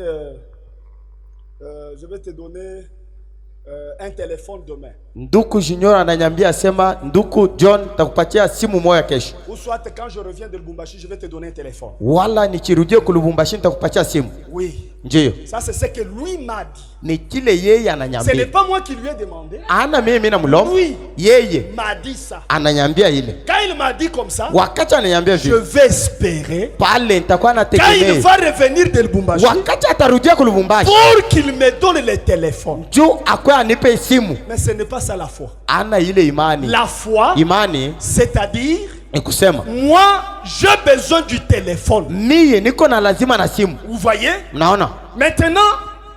Speaker 3: un téléphone demain. Nduku Junior ananiambia sema nduku John takupatia simu moja kesho. Ou soit quand je reviens de Lubumbashi, je vais te donner un téléphone.
Speaker 2: Wala nikirudie ku Lubumbashi nitakupatia simu.
Speaker 3: Oui.
Speaker 2: Ndio.
Speaker 3: Ça c'est ce que lui m'a dit.
Speaker 2: Ni kile yeye ananiambia.
Speaker 3: Ce n'est pas moi qui lui ai demandé.
Speaker 2: Ana mimi namlomba.
Speaker 3: Oui.
Speaker 2: Yeye
Speaker 3: m'a dit ça.
Speaker 2: Ananiambia ile.
Speaker 3: Quand il m'a dit comme ça,
Speaker 2: wakati ananiambia vile,
Speaker 3: je vais espérer.
Speaker 2: Pale nitakuwa nategemea.
Speaker 3: Quand il va revenir de Lubumbashi,
Speaker 2: wakati atarudia ku Lubumbashi,
Speaker 3: pour qu'il me donne le téléphone.
Speaker 2: Juu akwe anipe simu.
Speaker 3: Mais ce n'est pas ça la foi.
Speaker 2: Ana ile imani.
Speaker 3: La foi,
Speaker 2: imani,
Speaker 3: c'est-à-dire
Speaker 2: ekusema,
Speaker 3: moi j'ai besoin du téléphone.
Speaker 2: Mie niko na lazima na simu.
Speaker 3: Vous voyez?
Speaker 2: Mnaona?
Speaker 3: Maintenant,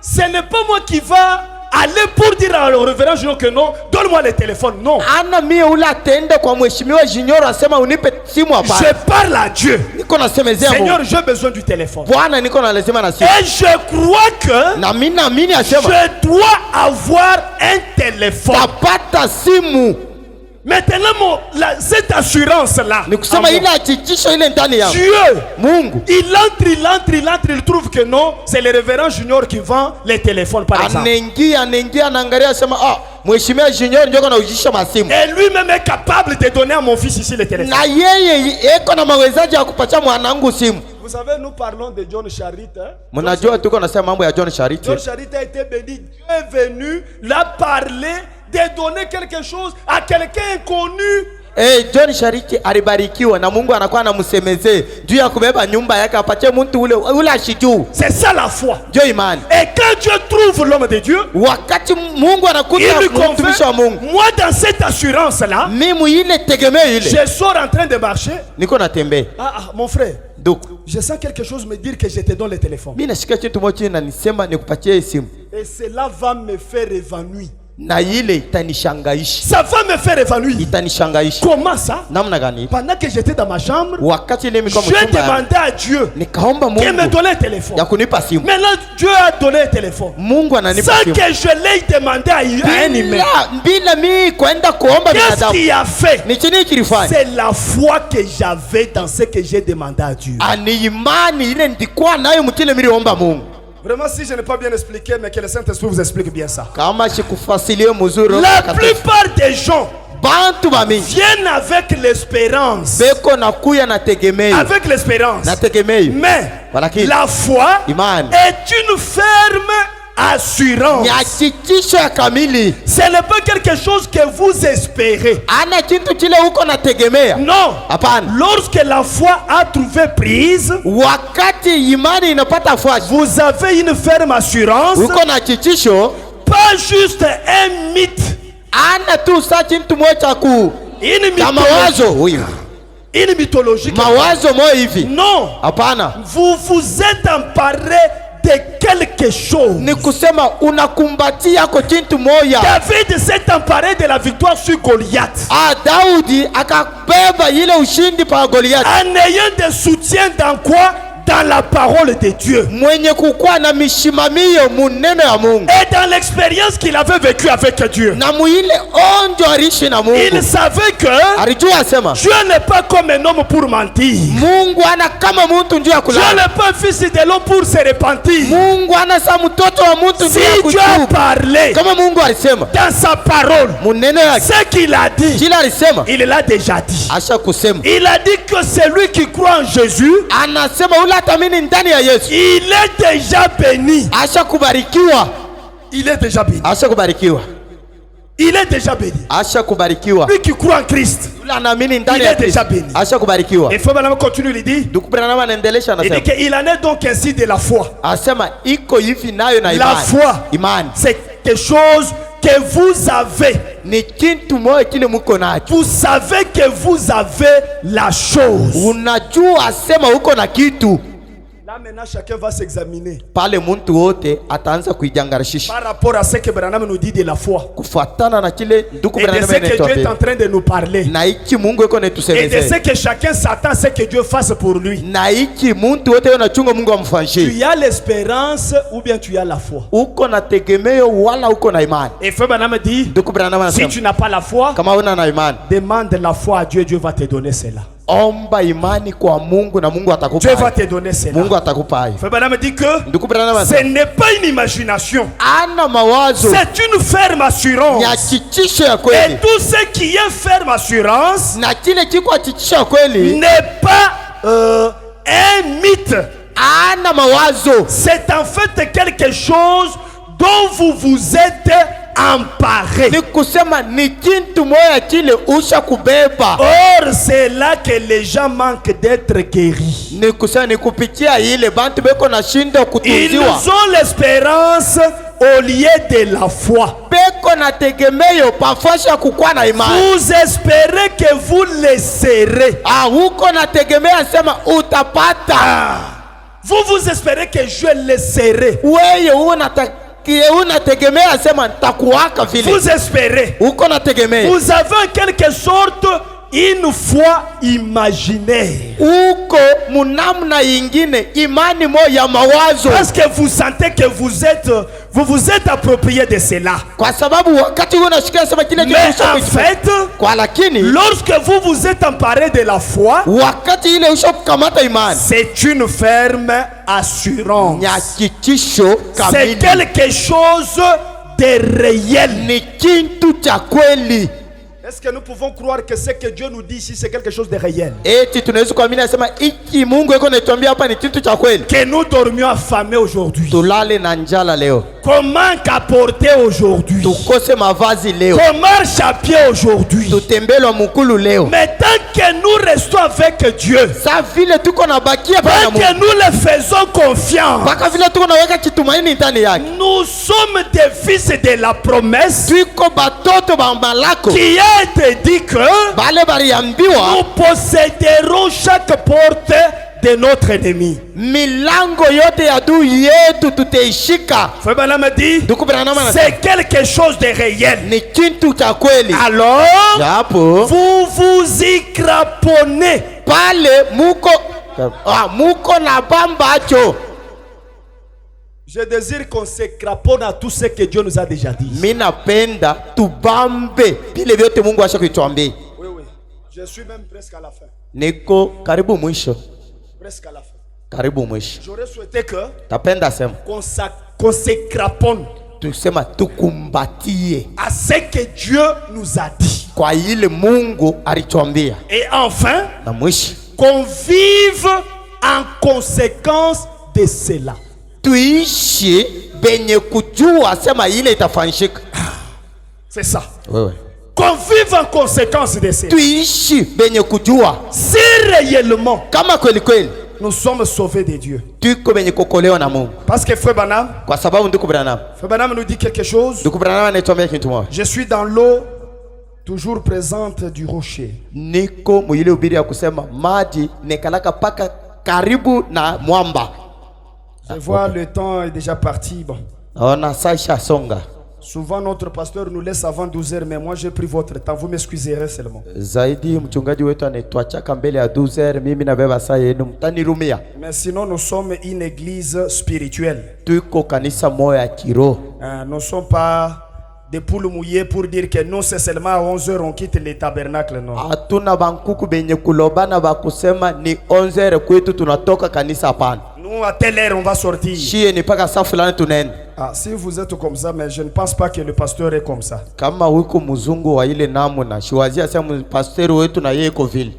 Speaker 3: ce n'est pas moi qui va aller pour dire au révérend Junior que non, donne-moi le téléphone. Non.
Speaker 2: Ana mie ula tende kwa mheshimiwa Junior asema unipe simu hapa.
Speaker 3: Je parle à Dieu.
Speaker 2: Niko nasemezea Mungu.
Speaker 3: Seigneur, j'ai besoin du téléphone.
Speaker 2: Bwana niko na lazima na simu.
Speaker 3: Et je crois que
Speaker 2: na mimi naamini asema
Speaker 3: je dois avoir un téléphone.
Speaker 2: Tapata simu.
Speaker 3: Maintenant, cette assurance-là,
Speaker 2: Dieu, Mungu,
Speaker 3: il trouve que non, c'est le révérend Junior qui vend les téléphones par exemple. Et lui-même est capable de donner à mon fils ici le téléphone. Vous savez, nous parlons de John Charit. John Charit a été béni. Dieu est venu là parler de donner quelque chose à quelqu'un inconnu.
Speaker 2: John Charity alibarikiwa na Mungu anakuwa anamsemezee juu ya kubeba nyumba yake apatie mtu ule ashijuu.
Speaker 3: C'est ça la foi.
Speaker 2: Ndio imani.
Speaker 3: Et quand Dieu trouve l'homme de Dieu,
Speaker 2: wakati Mungu anakuta mtumishi wa Mungu,
Speaker 3: moi dans cette assurance là,
Speaker 2: mimi ile tegemeo ile,
Speaker 3: je sors en train de marcher.
Speaker 2: Niko natembea.
Speaker 3: Mon frère.
Speaker 2: Donc,
Speaker 3: je sens quelque chose me dire que je te donne le téléphone.
Speaker 2: Mimi nashika kitu moja na nisema nikupatie simu.
Speaker 3: Et cela va me faire évanouir.
Speaker 2: Na ile itanishangaisha.
Speaker 3: Ça va me faire évanouir.
Speaker 2: Itanishangaisha.
Speaker 3: Comment ça?
Speaker 2: Namna gani?
Speaker 3: Pendant que j'étais dans ma chambre,
Speaker 2: wakati ile miko
Speaker 3: je demandais à Dieu
Speaker 2: nikaomba Mungu
Speaker 3: qu'il me donne un téléphone.
Speaker 2: Ya kunipa simu.
Speaker 3: Maintenant Dieu a donné un téléphone.
Speaker 2: Mungu ananipa simu.
Speaker 3: Sans que je l'ai demandé à un humain.
Speaker 2: Bila mimi kwenda kuomba binadamu.
Speaker 3: Qu'est-ce qu'il a fait?
Speaker 2: Ni chini kilifanya.
Speaker 3: C'est la foi que j'avais dans ce que j'ai demandé à Dieu.
Speaker 2: Ani imani ile ndikuwa nayo mtile niliomba Mungu.
Speaker 3: Vraiment, si je n'ai pas bien expliqué, mais que le Saint-Esprit vous explique bien ça.
Speaker 2: La
Speaker 3: plupart des gens viennent avec l'espérance. Avec l'espérance. Mais la foi est une ferme assurance. Ce n'est pas quelque chose que vous espérez. Non. Lorsque la foi a trouvé prise, vous avez une ferme assurance. Pas juste un mythe. Une mythologie. Non. Vous vous êtes emparé de quelque chose.
Speaker 2: Ni kusema unakumbatia kwa kitu moja.
Speaker 3: David s'est emparé de la victoire sur Goliath.
Speaker 2: Daudi akabeba ile ushindi pa Goliath.
Speaker 3: En ayant des soutiens dans quoi? Dans la parole de Dieu.
Speaker 2: Mwenye kukua na mishimamio muneno ya Mungu.
Speaker 3: Et dans l'expérience qu'il avait vécue avec Dieu.
Speaker 2: Na muile onjo alishi na Mungu.
Speaker 3: Il savait que
Speaker 2: alijua asema
Speaker 3: Dieu n'est pas comme un homme pour mentir.
Speaker 2: Mungu ana kama mtu njoo ya kulala.
Speaker 3: Dieu n'est pas fils de l'homme pour se repentir.
Speaker 2: Mungu ana sa mtoto wa mtu njoo ya kutubu.
Speaker 3: Si Dieu a parlé
Speaker 2: kama Mungu alisema
Speaker 3: dans sa parole
Speaker 2: muneno yake,
Speaker 3: ce qu'il a dit,
Speaker 2: kila alisema
Speaker 3: il l'a déjà dit.
Speaker 2: asha kusema.
Speaker 3: Il a dit que celui qui croit en Jésus,
Speaker 2: anasema ula tamini ndani ya Yesu,
Speaker 3: il est déjà béni.
Speaker 2: asha kubarikiwa.
Speaker 3: Il est déjà béni.
Speaker 2: Asha kubarikiwa.
Speaker 3: Il est déjà béni.
Speaker 2: Asha kubarikiwa.
Speaker 3: Lui qui croit en Christ,
Speaker 2: ula naamini ndani
Speaker 3: il
Speaker 2: ya
Speaker 3: est déjà béni.
Speaker 2: Asha kubarikiwa.
Speaker 3: Et faut maintenant continuer, il dit.
Speaker 2: Il
Speaker 3: dit qu'il en est donc ainsi de la foi.
Speaker 2: Asema iko hivi nayo na
Speaker 3: La
Speaker 2: imani.
Speaker 3: foi,
Speaker 2: Imani
Speaker 3: c'est quelque chose que vous avez.
Speaker 2: ni kitu moja kile mko nacho.
Speaker 3: Vous savez que vous avez la chose.
Speaker 2: Unajua asema uko na kitu.
Speaker 3: Là maintenant chacun va s'examiner
Speaker 2: Pale muntu wote ataanza kuijangarishisha
Speaker 3: par rapport à ce que Branham nous dit de la foi
Speaker 2: kufuatana na kile ndugu
Speaker 3: et de
Speaker 2: Branham
Speaker 3: ce que Dieu est
Speaker 2: anatuambia
Speaker 3: en train de nous parler
Speaker 2: na iki Mungu iko
Speaker 3: et de ce
Speaker 2: netusemezea
Speaker 3: que chacun s'attend à ce que Dieu fasse pour lui.
Speaker 2: na iki muntu wote unachunga Mungu amfanyie.
Speaker 3: Tu as l'espérance ou bien tu as la foi.
Speaker 2: Uko na tegemeo wala uko na imani.
Speaker 3: Et Frère Branham dit,
Speaker 2: Ndugu Branham
Speaker 3: si
Speaker 2: anasema
Speaker 3: tu n'as pas la foi,
Speaker 2: kama una na imani,
Speaker 3: demande la foi à Dieu, Dieu va te donner cela.
Speaker 2: omba imani kwa Mungu na Mungu atakupa.
Speaker 3: Dieu va te donner cela.
Speaker 2: Mungu atakupa.
Speaker 3: Frère Branham dit que
Speaker 2: Ndugu Branham
Speaker 3: ce
Speaker 2: anasema
Speaker 3: n'est pas une imagination,
Speaker 2: ana mawazo
Speaker 3: c'est une ferme assurance.
Speaker 2: ni hakikisho ya
Speaker 3: Et
Speaker 2: kweli,
Speaker 3: tout ce qui est ferme assurance
Speaker 2: na kile kiko hakikisho ya kweli
Speaker 3: n'est pas un mythe.
Speaker 2: ana mawazo,
Speaker 3: C'est en fait quelque chose dont vous vous êtes emparé.
Speaker 2: ni kusema ni kitu moja kile usha kubeba.
Speaker 3: Or, c'est là que les gens manquent d'être guéris.
Speaker 2: Ni kusema ni kupitia ile bantu beko na shindo
Speaker 3: Ils
Speaker 2: kutunziwa,
Speaker 3: ont l'espérance au lieu de la foi.
Speaker 2: beko na tegemeo pafasha kukua na imani.
Speaker 3: Vous espérez que vous le serez.
Speaker 2: Uko na tegemea sema utapata.
Speaker 3: Vous espérez que je le serai.
Speaker 2: Wewe unategemea sema nitakuwaka vile.
Speaker 3: Vous espérez.
Speaker 2: Uko na tegemea.
Speaker 3: Vous avez en quelque sorte une foi imaginaire.
Speaker 2: Uko munamna ingine imani moja mawazo.
Speaker 3: Parce que vous sentez que vous vous êtes approprié de cela.
Speaker 2: Kwa sababu wakati unashikia sema kile kile
Speaker 3: Mais en fait,
Speaker 2: kwa lakini
Speaker 3: lorsque vous vous êtes emparé de la foi,
Speaker 2: wakati ile ushakamata imani,
Speaker 3: c'est une ferme assurance.
Speaker 2: nyakikisho
Speaker 3: C'est
Speaker 2: kamili,
Speaker 3: quelque chose de réel.
Speaker 2: ni kitu cha kweli.
Speaker 3: Est-ce que nous pouvons croire que ce que Dieu nous dit ici c'est quelque chose de réel?
Speaker 2: Eti tunaweza kuamini sema iki Mungu yuko anatuambia hapa ni kitu cha kweli.
Speaker 3: Que nous dormions affamés aujourd'hui.
Speaker 2: Tulale na njala leo,
Speaker 3: Comment capoter aujourd'hui?
Speaker 2: tukose mavazi leo,
Speaker 3: Comment chapier aujourd'hui?
Speaker 2: tutembelwa mukulu leo.
Speaker 3: Mais tant que nous restons avec Dieu,
Speaker 2: Sa vile tuko na bakia pa
Speaker 3: tant
Speaker 2: Mungu,
Speaker 3: que nous le faisons confiance,
Speaker 2: mpaka vile tuko naweka kitumaini ndani yake,
Speaker 3: nous sommes des fils de la promesse
Speaker 2: tuko batoto ba malako
Speaker 3: qui a été dit que
Speaker 2: bale baliambiwa
Speaker 3: nous posséderons chaque porte de notre ennemi.
Speaker 2: milango yote ya adui yetu tutaishika.
Speaker 3: Frère Branham dit,
Speaker 2: Ndugu Branham anasema
Speaker 3: c'est quelque chose de réel.
Speaker 2: ni kitu cha kweli.
Speaker 3: Alors,
Speaker 2: Japo
Speaker 3: vous vous y cramponnez.
Speaker 2: pale muko na bambacho.
Speaker 3: Je désire qu'on se craponne à tout ce que Dieu nous a déjà dit.
Speaker 2: Mina penda tubambe vile vyote Mungu asha kutuambia.
Speaker 3: Oui, oui. Je suis même presque à la fin.
Speaker 2: Niko karibu mwisho,
Speaker 3: Presque à la fin.
Speaker 2: karibu mwisho.
Speaker 3: J'aurais souhaité que
Speaker 2: Tapenda sema
Speaker 3: qu'on se craponne
Speaker 2: tusema tukumbatie
Speaker 3: à ce que Dieu nous a dit.
Speaker 2: kwa ile Mungu alituambia,
Speaker 3: Et enfin,
Speaker 2: na mwisho
Speaker 3: qu'on vive en conséquence de cela.
Speaker 2: tuishi benye kujua sema ile itafanyika.
Speaker 3: C'est ça.
Speaker 2: Wewe
Speaker 3: Qu'on vive en conséquence de cela.
Speaker 2: tuishi benye kujua
Speaker 3: Si réellement
Speaker 2: kama kweli kweli
Speaker 3: nous sommes sauvés de Dieu.
Speaker 2: tuko benye kukolewa na Mungu.
Speaker 3: Parce que Frère Branham,
Speaker 2: Kwa sababu ndugu Branham
Speaker 3: nous dit quelque chose.
Speaker 2: ndugu Branham anatuambia kitu moja,
Speaker 3: Je suis dans l'eau toujours présente du rocher.
Speaker 2: niko mwile ubiri ya kusema maji nekalaka paka karibu na mwamba.
Speaker 1: Je vois le temps est déjà parti. Bon. Souvent notre pasteur nous laisse avant 12h, mais moi j'ai pris votre temps. Vous m'excuserez seulement. Mais sinon nous sommes une église spirituelle. Nous ne sommes pas des poules mouillées pour dire que nous c'est seulement à 11h on quitte les tabernacles. Non. Nous à telle heure on va sortir. Ah, si vous êtes comme ça, mais je ne pense pas que le pasteur est comme ça.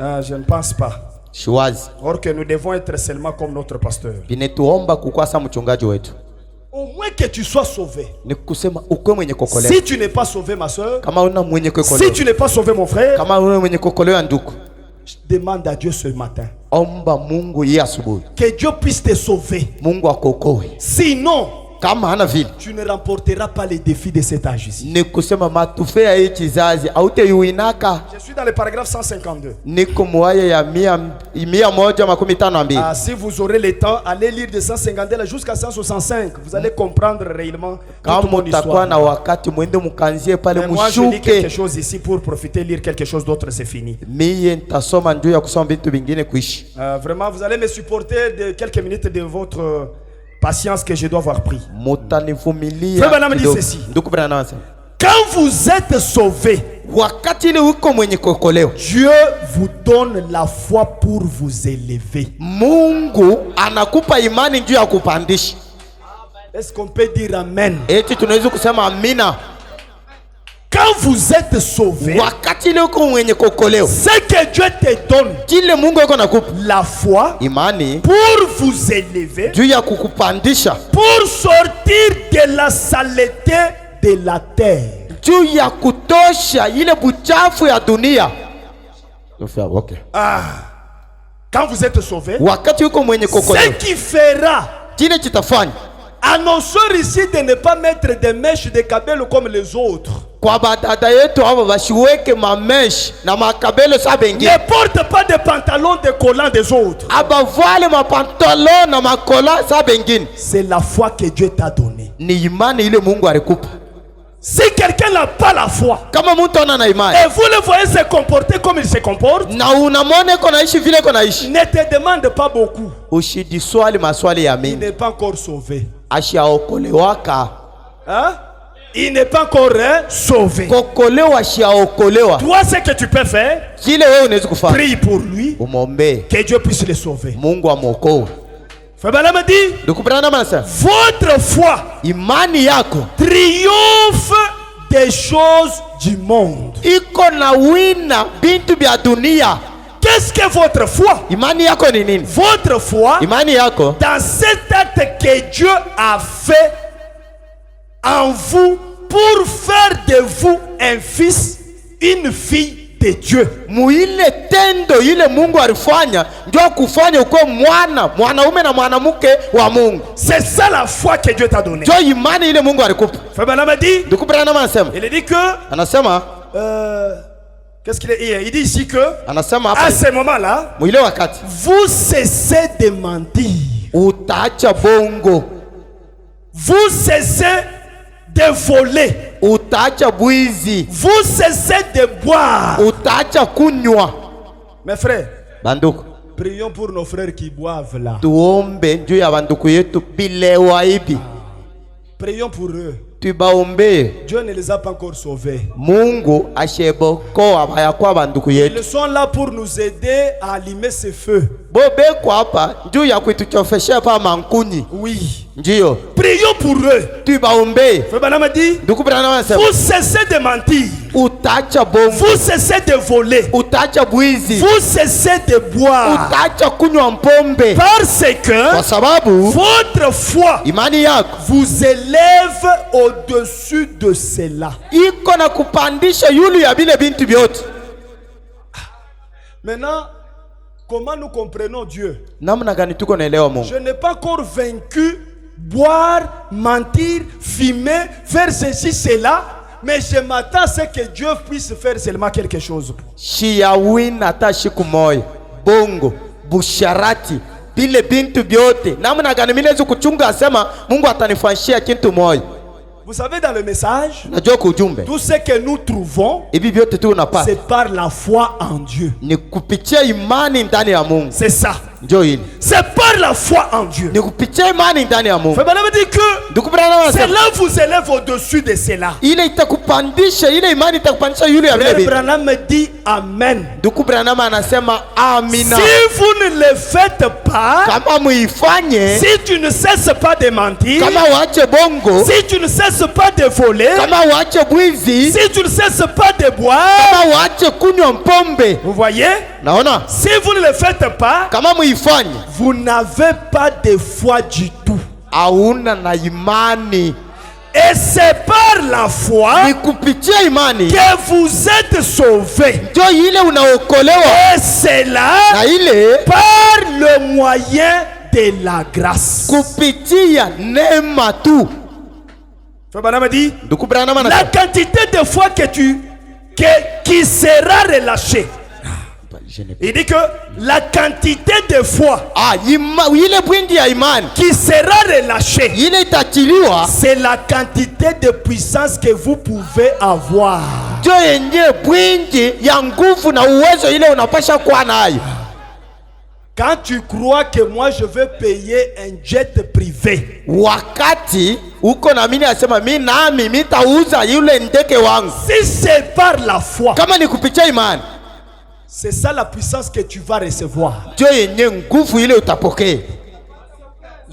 Speaker 1: Ah, je ne pense pas. Or que nous devons être seulement comme notre pasteur. Au moins que tu sois sauvé. Si tu n'es pas sauvé, ma soeur, si tu n'es pas sauvé, mon frère, je demande à Dieu ce matin que Dieu puisse te sauver. Sinon, tu ne remporteras pas les défis de cet âge ici. Je suis dans le paragraphe 152. Ah, si vous aurez le temps, allez lire de 152 jusqu'à 165. Vous allez comprendre réellement toute mon histoire. Mais moi, je lis quelque chose ici pour profiter, lire quelque chose d'autre, c'est fini. Vraiment, vous allez me supporter de quelques minutes de votre patience que je dois avoir pris. Frère Branham dit ceci. Quand vous êtes sauvé, Dieu vous donne la foi pour vous élever. Est-ce qu'on peut dire amen? Quand vous êtes sauvé, ce que Dieu te donne, la foi, pour vous élever, pour sortir de la saleté de la terre. Ah, quand vous êtes sauvé, ce qui fera annonceur ici de ne pas mettre des mèches de cabelo comme les autres. Ne porte pas de pantalons de collants des autres. C'est la foi que Dieu t'a donnée. Si quelqu'un n'a pas la foi et vous le voyez se comporter comme il se comporte, ne te demande pas beaucoup. Il n'est pas encore sauvé. Hein? Il n'est pas encore sauvé. Toi, ce que tu peux faire, prie pour lui, que Dieu puisse le sauver. Frère Branham dit, votre foi triomphe des choses du monde. Qu'est-ce que votre foi? Votre foi dans cet acte que Dieu a fait en vous pour faire de vous un fils, une fille de Dieu. C'est ça la foi que Dieu t'a donnée. Frère Branham a dit, il dit que qu'est-ce qu'il est? Il dit ici que à ce moment-là, vous cessez de mentir. Vous cessez de voler. Vous cessez de boire. Mes frères, prions pour nos frères qui boivent là. Prions pour eux. Dieu ne les a pas encore sauvés. Ils sont là pour nous aider à allumer ce feu. Oui. Prions pour eux. Frère Branham dit, vous cessez de mentir. Vous cessez de voler. Vous cessez de boire. Parce que votre foi vous élève au-dessus de cela. Maintenant, comment nous comprenons Dieu? Je n'ai pas encore vaincu boire, mentir, fumer, faire ceci, cela, mais je m'attends à ce que Dieu puisse faire seulement quelque chose.
Speaker 2: Bongo, busharati, bile bintu byote namna gani mimi naweza kuchunga, asema Mungu atanifanyia kitu moja.
Speaker 3: Vous savez, dans le message,
Speaker 2: Najua kujumbe
Speaker 3: tout ce que nous trouvons,
Speaker 2: hivi vyote tu unapata
Speaker 3: c'est par la foi en Dieu.
Speaker 2: ni kupitia imani ndani ya Mungu.
Speaker 3: C'est ça.
Speaker 2: Ndio hili.
Speaker 3: C'est par la foi en Dieu.
Speaker 2: Ni kupitia imani ndani ya Mungu.
Speaker 3: Frère Branham dit que
Speaker 2: Ndugu Branham anasema
Speaker 3: cela vous élève au-dessus de cela.
Speaker 2: ile itakupandisha, ile imani itakupandisha yule ya
Speaker 3: Frère
Speaker 2: vile.
Speaker 3: Branham dit Amen.
Speaker 2: Ndugu Branham anasema amina.
Speaker 3: Si vous ne le faites pas,
Speaker 2: Kama muifanye,
Speaker 3: si tu ne cesses pas de mentir,
Speaker 2: kama waache bongo,
Speaker 3: si tu ne cesses pas de voler,
Speaker 2: kama waache bwizi,
Speaker 3: si tu ne cesses pas de boire,
Speaker 2: kama waache kunywa mpombe.
Speaker 3: vous voyez,
Speaker 2: Naona?
Speaker 3: si vous ne le faites pas,
Speaker 2: Kama muifanye,
Speaker 3: vous n'avez pas de foi du tout.
Speaker 2: hauna na imani.
Speaker 3: Et c'est par la foi
Speaker 2: Ni kupitia imani
Speaker 3: que vous êtes sauvés.
Speaker 2: ndio ile unaokolewa,
Speaker 3: Et c'est là
Speaker 2: na ile
Speaker 3: par le moyen de la grâce.
Speaker 2: kupitia neema tu.
Speaker 3: Frère Branham dit,
Speaker 2: Ndugu Branham
Speaker 3: la
Speaker 2: anasema
Speaker 3: quantité de foi qui sera relâchée. Il dit que la quantité de foi
Speaker 2: ile bwindi ya imani
Speaker 3: qui sera relâchée,
Speaker 2: ile itachiliwa,
Speaker 3: c'est la quantité de puissance que vous pouvez avoir.
Speaker 2: ndio yenye bwindi ya nguvu na uwezo ile unapasha kuwa nayo.
Speaker 3: Quand tu crois que moi je vais payer un jet privé,
Speaker 2: Wakati uko na mimi nasema nami mitauza yule ndege wangu,
Speaker 3: si c'est par la foi,
Speaker 2: kama ni kupitia imani,
Speaker 3: c'est ça la puissance que tu vas recevoir.
Speaker 2: ndio yenye nguvu ile utapokea.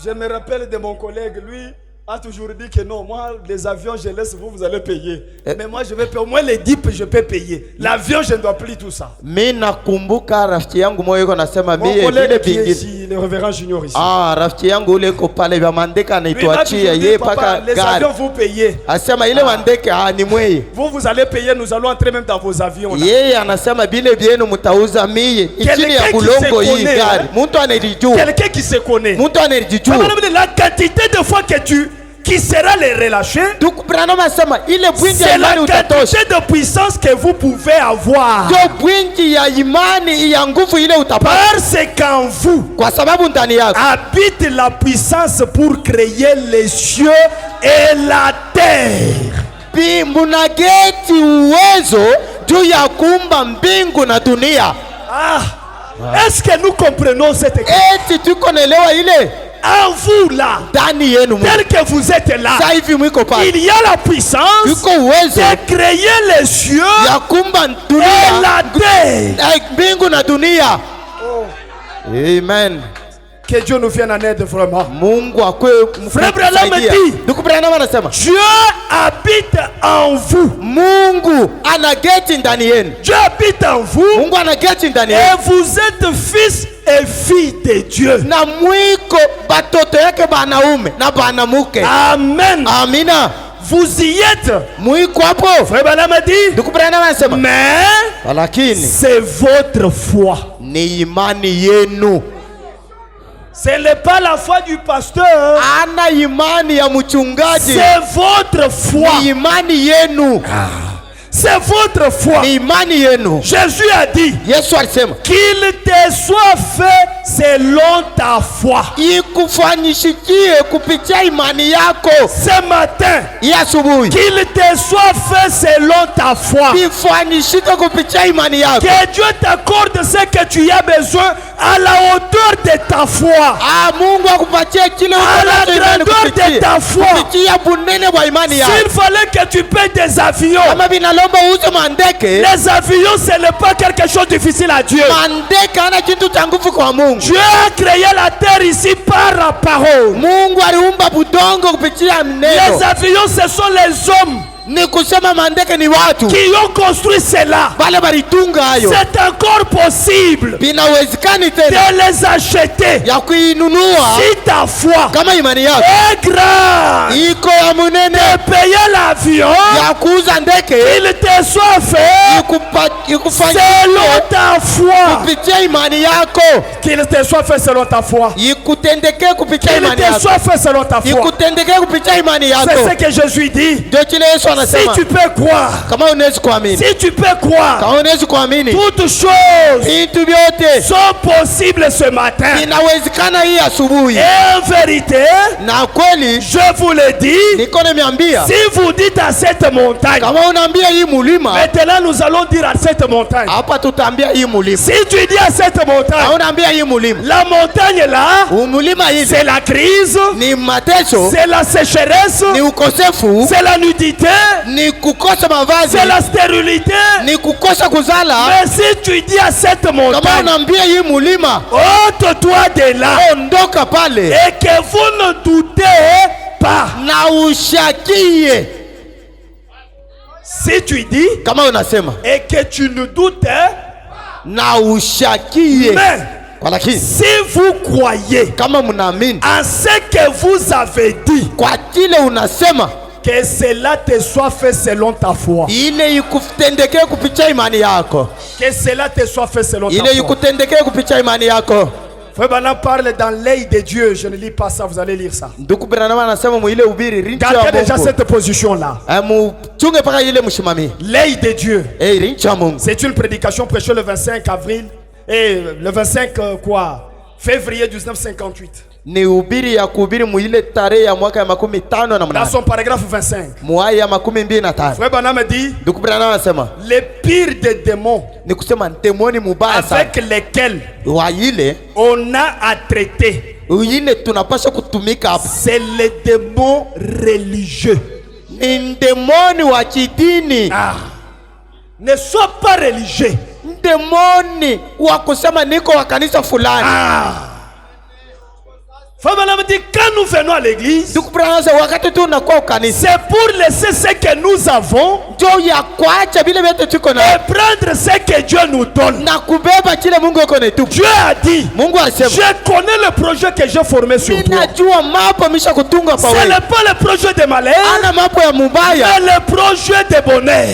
Speaker 3: Je me rappelle de mon collègue, lui a toujours dit que non, moi les avions je laisse, vous allez payer. Mais moi je vais payer, au moins les DIP je peux payer. L'avion je ne dois plus tout ça.
Speaker 2: Mimi nakumbuka rafiki yangu moyo yuko nasema
Speaker 3: Mon
Speaker 2: mie
Speaker 3: collègue
Speaker 2: vile
Speaker 3: qui est
Speaker 2: vingine.
Speaker 3: ici, le révérend Junior ici.
Speaker 2: Rafiki yangu ule ko pale vya mandeka
Speaker 3: Lui m'a
Speaker 2: anaituachia
Speaker 3: toujours dit,
Speaker 2: yeye
Speaker 3: papa,
Speaker 2: paka
Speaker 3: les
Speaker 2: gari.
Speaker 3: avions vous payez.
Speaker 2: Asema ile mandeka ni mweye.
Speaker 3: Vous allez payer, nous allons entrer même dans vos avions. Là.
Speaker 2: Yeye anasema bile vyenu mtauza mie chini ya bulongo hii gari. Mtu anelijua.
Speaker 3: Quelqu'un qui se connaît.
Speaker 2: Mtu anelijua.
Speaker 3: La quantité de fois que qui sera les relâché,
Speaker 2: Ndugu Branham asema ile bwindi ya
Speaker 3: c'est la
Speaker 2: imani utatosha.
Speaker 3: quantité de puissance que vous pouvez avoir.
Speaker 2: Ndio bwindi ya imani ya nguvu ile utapata.
Speaker 3: Parce qu'en vous
Speaker 2: Kwa sababu ndani yako
Speaker 3: habite la puissance pour créer les cieux et la terre.
Speaker 2: Munageti uwezo juu ya kuumba mbingu na dunia.
Speaker 3: Est-ce que nous comprenons cette écriture?
Speaker 2: Eti tuko naelewa ile
Speaker 3: En vous là,
Speaker 2: ndani yenu
Speaker 3: tel que vous êtes là,
Speaker 2: sasa hivi mwiko pale,
Speaker 3: il y a la puissance
Speaker 2: yuko uwezo
Speaker 3: de créer les cieux
Speaker 2: ya kuumba
Speaker 3: et
Speaker 2: dunia
Speaker 3: la terre.
Speaker 2: mbingu na dunia. Amen.
Speaker 3: Que Dieu nous vienne en aide vraiment.
Speaker 2: Mungu akwe
Speaker 3: Frère Branham dit,
Speaker 2: Ndugu Branham anasema
Speaker 3: Dieu habite en vous.
Speaker 2: Mungu anageti ndani yenu.
Speaker 3: Dieu habite en vous.
Speaker 2: Mungu anageti ndani
Speaker 3: Et
Speaker 2: yenu.
Speaker 3: vous êtes fils et filles de Dieu.
Speaker 2: Na mwiko batoto yake banaume na banamuke.
Speaker 3: Amen.
Speaker 2: Amina.
Speaker 3: Vous y êtes.
Speaker 2: Mwiko hapo.
Speaker 3: Frère Branham dit,
Speaker 2: Ndugu Branham anasema
Speaker 3: mais
Speaker 2: lakini
Speaker 3: c'est votre foi.
Speaker 2: ni imani yenu.
Speaker 3: Ce n'est pas la foi du pasteur.
Speaker 2: Ana imani ya mchungaji.
Speaker 3: C'est votre foi.
Speaker 2: Ni imani yenu.
Speaker 3: C'est votre foi.
Speaker 2: Ni imani yenu.
Speaker 3: Jésus a dit
Speaker 2: Yesu alisema
Speaker 3: qu'il te soit fait selon ta foi.
Speaker 2: ikufanyishikie kupitia imani yako.
Speaker 3: Ce matin,
Speaker 2: Hii asubuhi
Speaker 3: qu'il te soit fait selon ta foi.
Speaker 2: ifanyishike kupitia imani yako.
Speaker 3: Que Dieu t'accorde ce que tu as besoin à la hauteur de ta foi.
Speaker 2: Mungu akupatie kile
Speaker 3: À la
Speaker 2: unacho imani
Speaker 3: grandeur de ta foi.
Speaker 2: kupitia bunene wa imani yako.
Speaker 3: S'il fallait que tu payes des avions,
Speaker 2: Kama binalomba uze mandeke,
Speaker 3: les avions ce n'est pas quelque chose de difficile à Dieu.
Speaker 2: mandeke hana kitu cha nguvu kwa Mungu.
Speaker 3: Dieu a créé la terre ici par la parole.
Speaker 2: Mungu aliumba budongo kupitia
Speaker 3: Les
Speaker 2: neno.
Speaker 3: avions ce sont les hommes
Speaker 2: Ni kusema mandeke ni watu
Speaker 3: qui ont construit cela.
Speaker 2: wale balitunga hayo.
Speaker 3: C'est encore possible
Speaker 2: Binawezekani tena
Speaker 3: de les acheter
Speaker 2: ya kuinunua
Speaker 3: si ta foi
Speaker 2: kama imani yako
Speaker 3: est grande.
Speaker 2: iko ya munene
Speaker 3: De payer l'avion,
Speaker 2: ya kuuza ndeke
Speaker 3: il te soit fait
Speaker 2: ikufanyia
Speaker 3: selon ta foi.
Speaker 2: kupitia imani yako,
Speaker 3: Qu'il te soit fait selon ta foi.
Speaker 2: ikutendekee kupitia
Speaker 3: Qu'il
Speaker 2: imani
Speaker 3: te
Speaker 2: yako,
Speaker 3: soit fait selon ta foi.
Speaker 2: ikutendekee kupitia imani
Speaker 3: C'est ce
Speaker 2: yako.
Speaker 3: que Jésus dit.
Speaker 2: Ndio kile Yesu
Speaker 3: C'est Si tu peux croire, si tu peux croire, toutes choses sont possibles ce matin. Et en vérité, je vous le dis, si vous dites à cette montagne, maintenant nous allons dire à cette montagne, si tu dis à cette montagne, la montagne là, c'est la crise, c'est la sécheresse, c'est la nudité, c'est la stérilité. Mais si tu dis à cette montagne, ôte-toi de là, et que vous ne doutez pas. Si tu dis et que tu ne doutes, mais si vous croyez en ce que vous avez dit, que cela te soit fait selon ta foi. Que cela te soit fait selon ta foi. Frère Branham parle dans l'œil de Dieu. Je ne lis pas ça, vous allez lire ça. Gardez déjà cette position-là. L'œil de Dieu. C'est une prédication prêchée le 25 avril et le 25 février 1958. Dans son paragraphe 25, Frère Branham dit les pires des démons avec lesquels on a à traiter, c'est les démons religieux. Ne sois pas religieux. Frère Branham dit quand nous venons à l'église, c'est pour laisser ce que nous avons et prendre ce que Dieu nous donne. Dieu a dit, je connais le projet que j'ai formé sur toi. Ce n'est pas le projet de malheur, mais le projet de bonheur.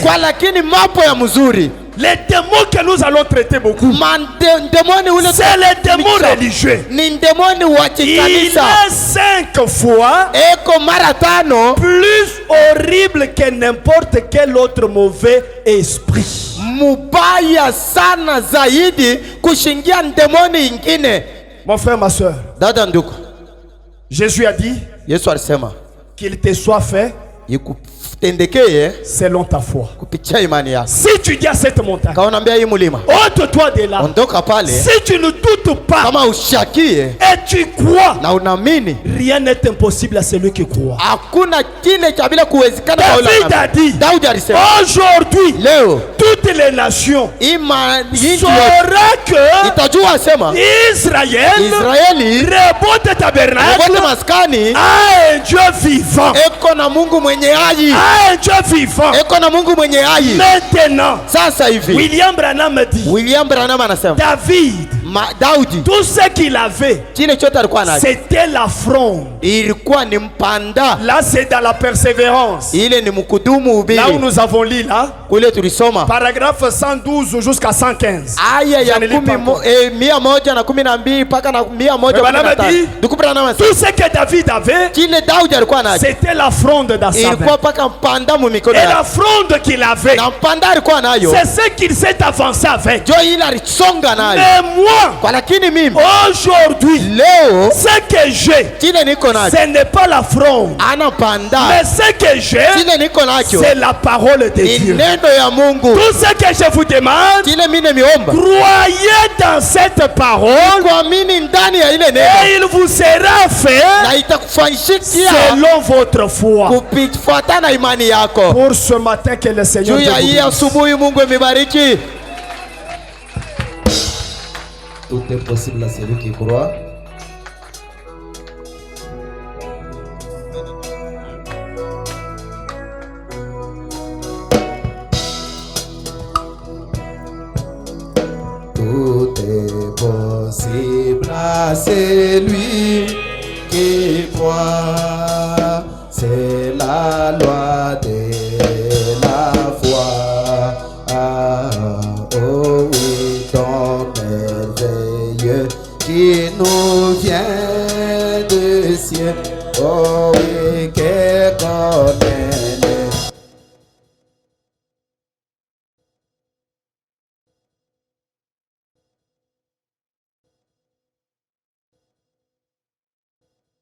Speaker 3: Les démons que nous allons traiter beaucoup, c'est les démons religieux. Il est 5 fois plus horrible que n'importe quel autre mauvais esprit. Mon frère, ma soeur, Jésus a dit qu'il te soit fait selon ta foi. Si tu dis à cette montagne, ôte-toi de là. Si tu ne doutes pas et tu crois, rien n'est impossible à celui qui croit. David a dit, aujourd'hui toutes les nations sauront que Israël, Rebot et Tabernacle, a un Dieu vivant. Un Dieu vivant. Maintenant, William Branham dit, David, tout ce qu'il avait, c'était la fronde. Là, c'est dans la persévérance. Là où nous avons lu là, paragraphe 112 jusqu'à 115. Tout ce que David avait, c'était la fronde dans sa main. Et la fronde qu'il avait, c'est ce qu'il s'est avancé avec. Mais moi, aujourd'hui, ce que j'ai, ce n'est pas la fronde, mais ce que j'ai, c'est la parole de Dieu. Tout ce que je vous demande, croyez dans cette parole et il vous sera fait selon votre foi. Pour ce matin, que le Seigneur te bénisse.
Speaker 2: Tout est possible à celui qui croit. Tout est possible à celui qui croit. C'est la loi de la foi. Oh oui, ton merveilleux qui nous vient du ciel. Oh oui.